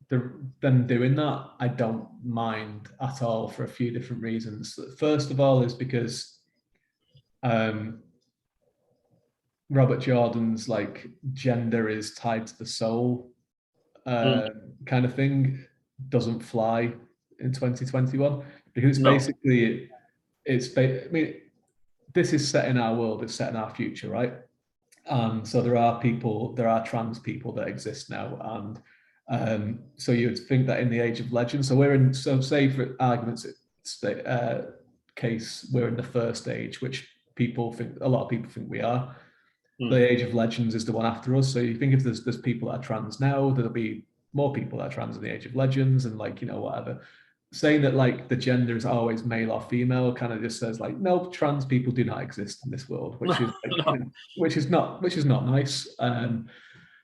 them doing that, I don't mind at all for a few different reasons. First of all is because Robert Jordan's like gender is tied to the soul kind of thing doesn't fly in 2021, because basically this is set in our world, it's set in our future, right? So there are trans people that exist now, and so you'd think that in the age of legend, so say for argument's case, we're in the first age, which a lot of people think we are. The age of legends is the one after us. So you think if there's people that are trans now, there'll be more people that are trans in the age of legends, and like, whatever. Saying that like the gender is always male or female kind of just says like, no, trans people do not exist in this world, which is like, which is not nice,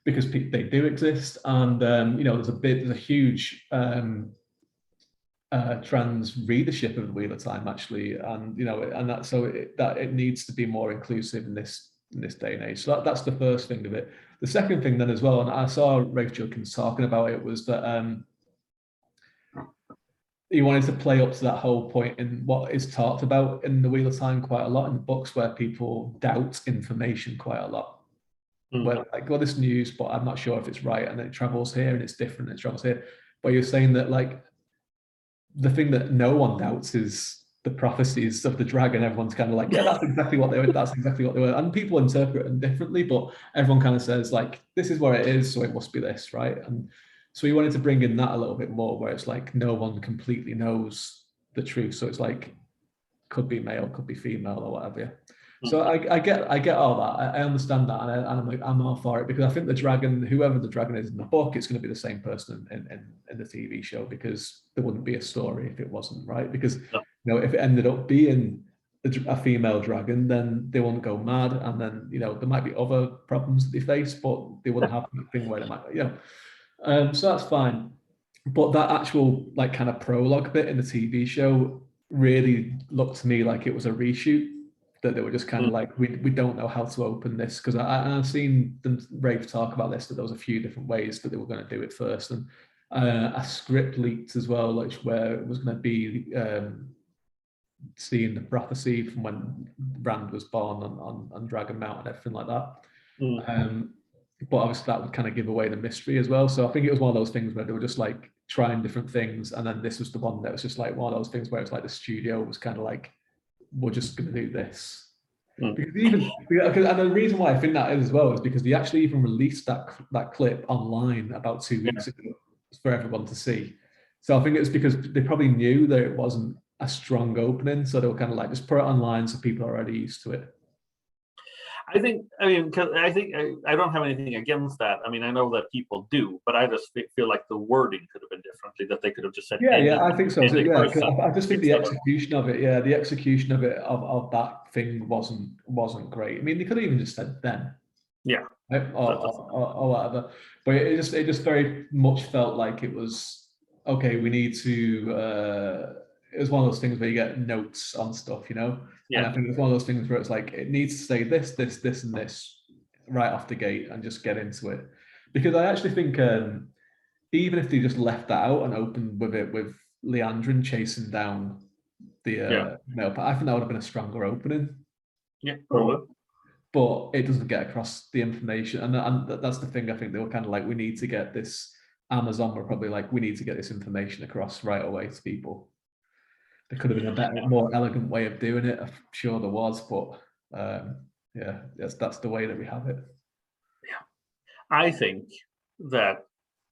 because they do exist, and there's a huge trans readership of the Wheel of Time actually, and and that, so it needs to be more inclusive in this day and age. So that's the first thing of it. The second thing then as well, and I saw Rafe Judkins talking about it, was that he wanted to play up to that whole point in what is talked about in the Wheel of Time quite a lot in books, where people doubt information quite a lot. Where like, well, this news, but I'm not sure if it's right, and it travels here and it's different, and it travels here. But you're saying that like the thing that no one doubts is the prophecies of the dragon. Everyone's kind of like, yeah, that's exactly what they were. That's exactly what they were. And people interpret them differently, but everyone kind of says like, this is where it is, so it must be this, right? And so we wanted to bring in that a little bit more, where it's like no one completely knows the truth. So it's like, could be male, could be female, or whatever. Yeah. So I get all that. I understand that, and I'm all for it, because I think the dragon, whoever the dragon is in the book, it's going to be the same person in the TV show, because there wouldn't be a story if it wasn't, right? Because if it ended up being a female dragon, then they wouldn't go mad, and then there might be other problems that they face, but they wouldn't have that thing where they might, so that's fine. But that actual like kind of prologue bit in the TV show really looked to me like it was a reshoot, that they were just kind of like, we don't know how to open this, because I've seen them Rafe talk about this, that there was a few different ways that they were going to do it first, and A script leaked as well, like where it was going to be seeing the prophecy from when Rand was born on Dragon Mount and everything like that. But obviously that would kind of give away the mystery as well. So I think it was one of those things where they were just like trying different things, and then this was the one that was just like one of those things where it's like the studio was kind of like, we're just going to do this. Because and the reason why I think that is as well is because they actually even released that clip online about 2 weeks ago for everyone to see. So I think it's because they probably knew that it wasn't a strong opening, so they were kind of like, just put it online so people are already used to it. I mean, because I don't have anything against that. I mean, I know that people do, but I just feel like the wording could have been differently. That they could have just said, yeah, I think so. Yeah, I just think the instead of- execution of it, the execution of it of that thing wasn't great. I mean, they could have even just said then, right? or whatever. But it just very much felt like it was okay. We need to. It was one of those things where you get notes on stuff, you know. And I think it's one of those things where it's like it needs to say this, this, this, and this right off the gate and just get into it. Because I actually think even if they just left that out and opened with it with Leandrin chasing down the male, I think that would have been a stronger opening. Yeah, probably. But it doesn't get across the information, and that's the thing. I think they were kind of like, we need to get this. Amazon were probably like, we need to get this information across right away to people. There could have been a better, more elegant way of doing it. I'm sure there was, but that's the way that we have it. Yeah, I think that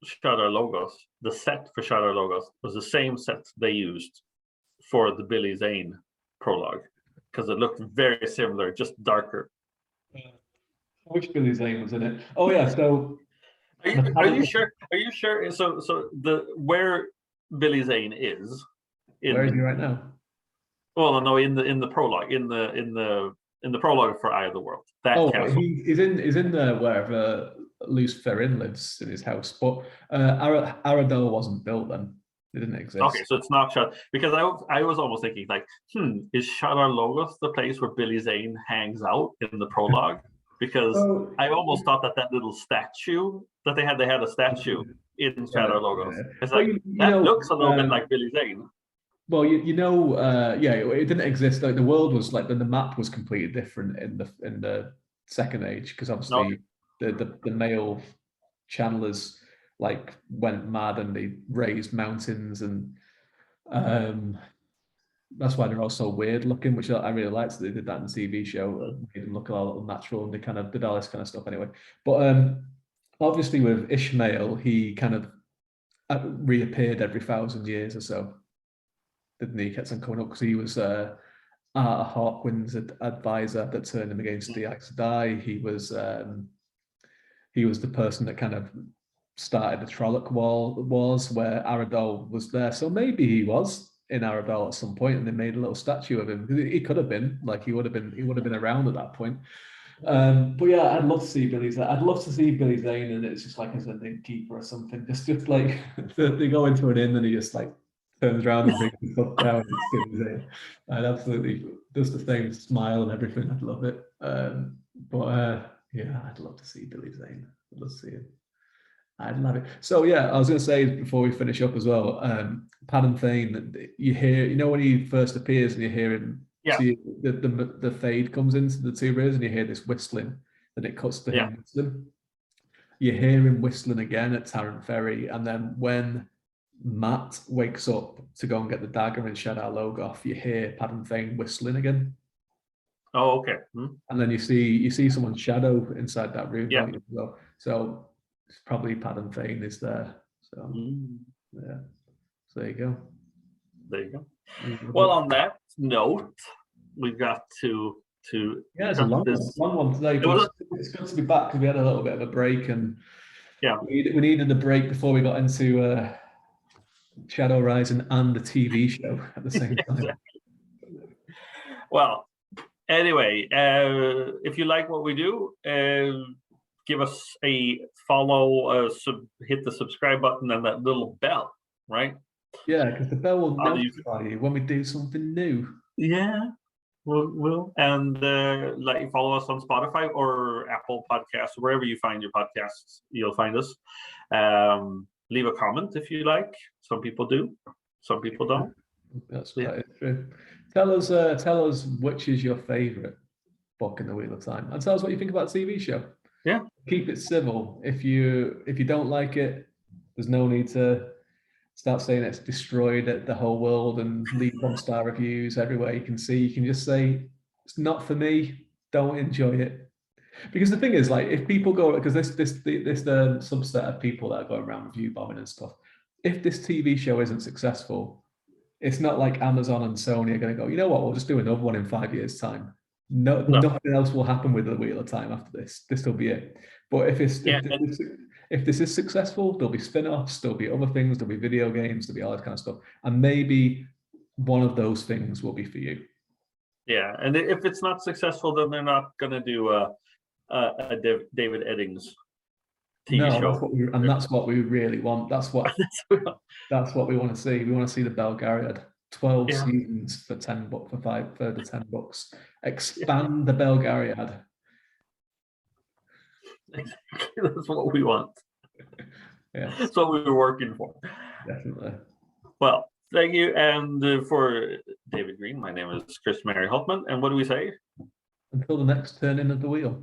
Shutter Logos, the set for Shutter Logos, was the same set they used for the Billy Zane prologue, because it looked very similar, just darker. Which Billy Zane was in it? Oh yeah, so are you sure? Are you sure? So where Billy Zane is? Where is he right now? Well, no, in the prologue, in the prologue for Eye of the World. That castle. He's in there wherever Luce Ferrin lives in his house, but Aradel wasn't built then. It didn't exist. Okay, so it's not shut, because I was almost thinking like, is Shutter Logos the place where Billy Zane hangs out in the prologue? Because I almost thought that little statue that they had a statue in Shutter Logos. It's like that looks a little bit like Billy Zane. Well, it didn't exist. Like the world was like the map was completely different in the Second Age, because obviously the male channelers like went mad and they raised mountains, and that's why they're all so weird looking, which I really liked. They did that in the TV show, made them look a little natural, and they kind of did all this kind of stuff anyway. But obviously with Ishmael, he kind of reappeared every 1,000 years or so. Didn't he? Kept on coming up because he was Arthur Hawkwind's advisor that turned him against the Aes Sedai. He was the person that kind of started the Trolloc Wars, where Aradol was there. So maybe he was in Aradol at some point, and they made a little statue of him. He could have been, like, he would have been around at that point. But yeah, I'd love to see Billy Zane. I'd love to see Billy Zane, and it's just like as an innkeeper or something. Just like they go into an inn and he just like turns around and brings his stuff down. It's Billy Zane. I'd absolutely does the same smile and everything. I'd love it. Yeah, I'd love to see Billy Zane. I'd love to see him. I'd love it. So yeah, I was going to say before we finish up as well, Padden Thane, you hear, you know, when he first appears and you hear him, see the fade comes into the two rivers and you hear this whistling, then it cuts to him whistling. You hear him whistling again at Tarrant Ferry, and then when Matt wakes up to go and get the dagger in Shadar Logoth, you hear Padden Thane whistling again. Oh, okay. And then you see someone's shadow inside that room. Yeah. So it's probably Padden Thane is there. So yeah. So there you go. There you go. Well, on that note, we've got to it's a long one today. But it's good to be back because we had a little bit of a break, and we needed a break before we got into Shadow Rising and the TV show at the same time. Well, anyway, if you like what we do, give us a follow, hit the subscribe button and that little bell, right? Yeah, because the bell will notify you when we do something new. Yeah, we'll and follow us on Spotify or Apple Podcasts, wherever you find your podcasts, you'll find us. leave a comment if you like. Some people do, some people don't. That's quite true. Tell us which is your favourite book in the Wheel of Time, and tell us what you think about the TV show. Yeah. Keep it civil. If you don't like it, there's no need to start saying it's destroyed the whole world and leave 1-star reviews everywhere you can see. You can just say it's not for me. Don't enjoy it. Because the thing is, like, if people go, because this subset of people that are going around review bombing and stuff, if this TV show isn't successful, it's not like Amazon and Sony are going to go, you know what, we'll just do another one in 5 years' time. No, nothing else will happen with the Wheel of Time after this. This will be it. But if this is successful, there'll be spin-offs, there'll be other things, there'll be video games, there'll be all that kind of stuff. And maybe one of those things will be for you. Yeah, and if it's not successful, then they're not going to do a David Eddings TV show. That's what we really want. That's what we want to see. We want to see the Belgariad. 12 seasons for $10 Expand the Belgariad. Exactly. That's what we want. Yeah, that's what we were working for. Definitely. Well, thank you. And for David Green, my name is Chris Mary Holtman. And what do we say? Until the next turning of the wheel.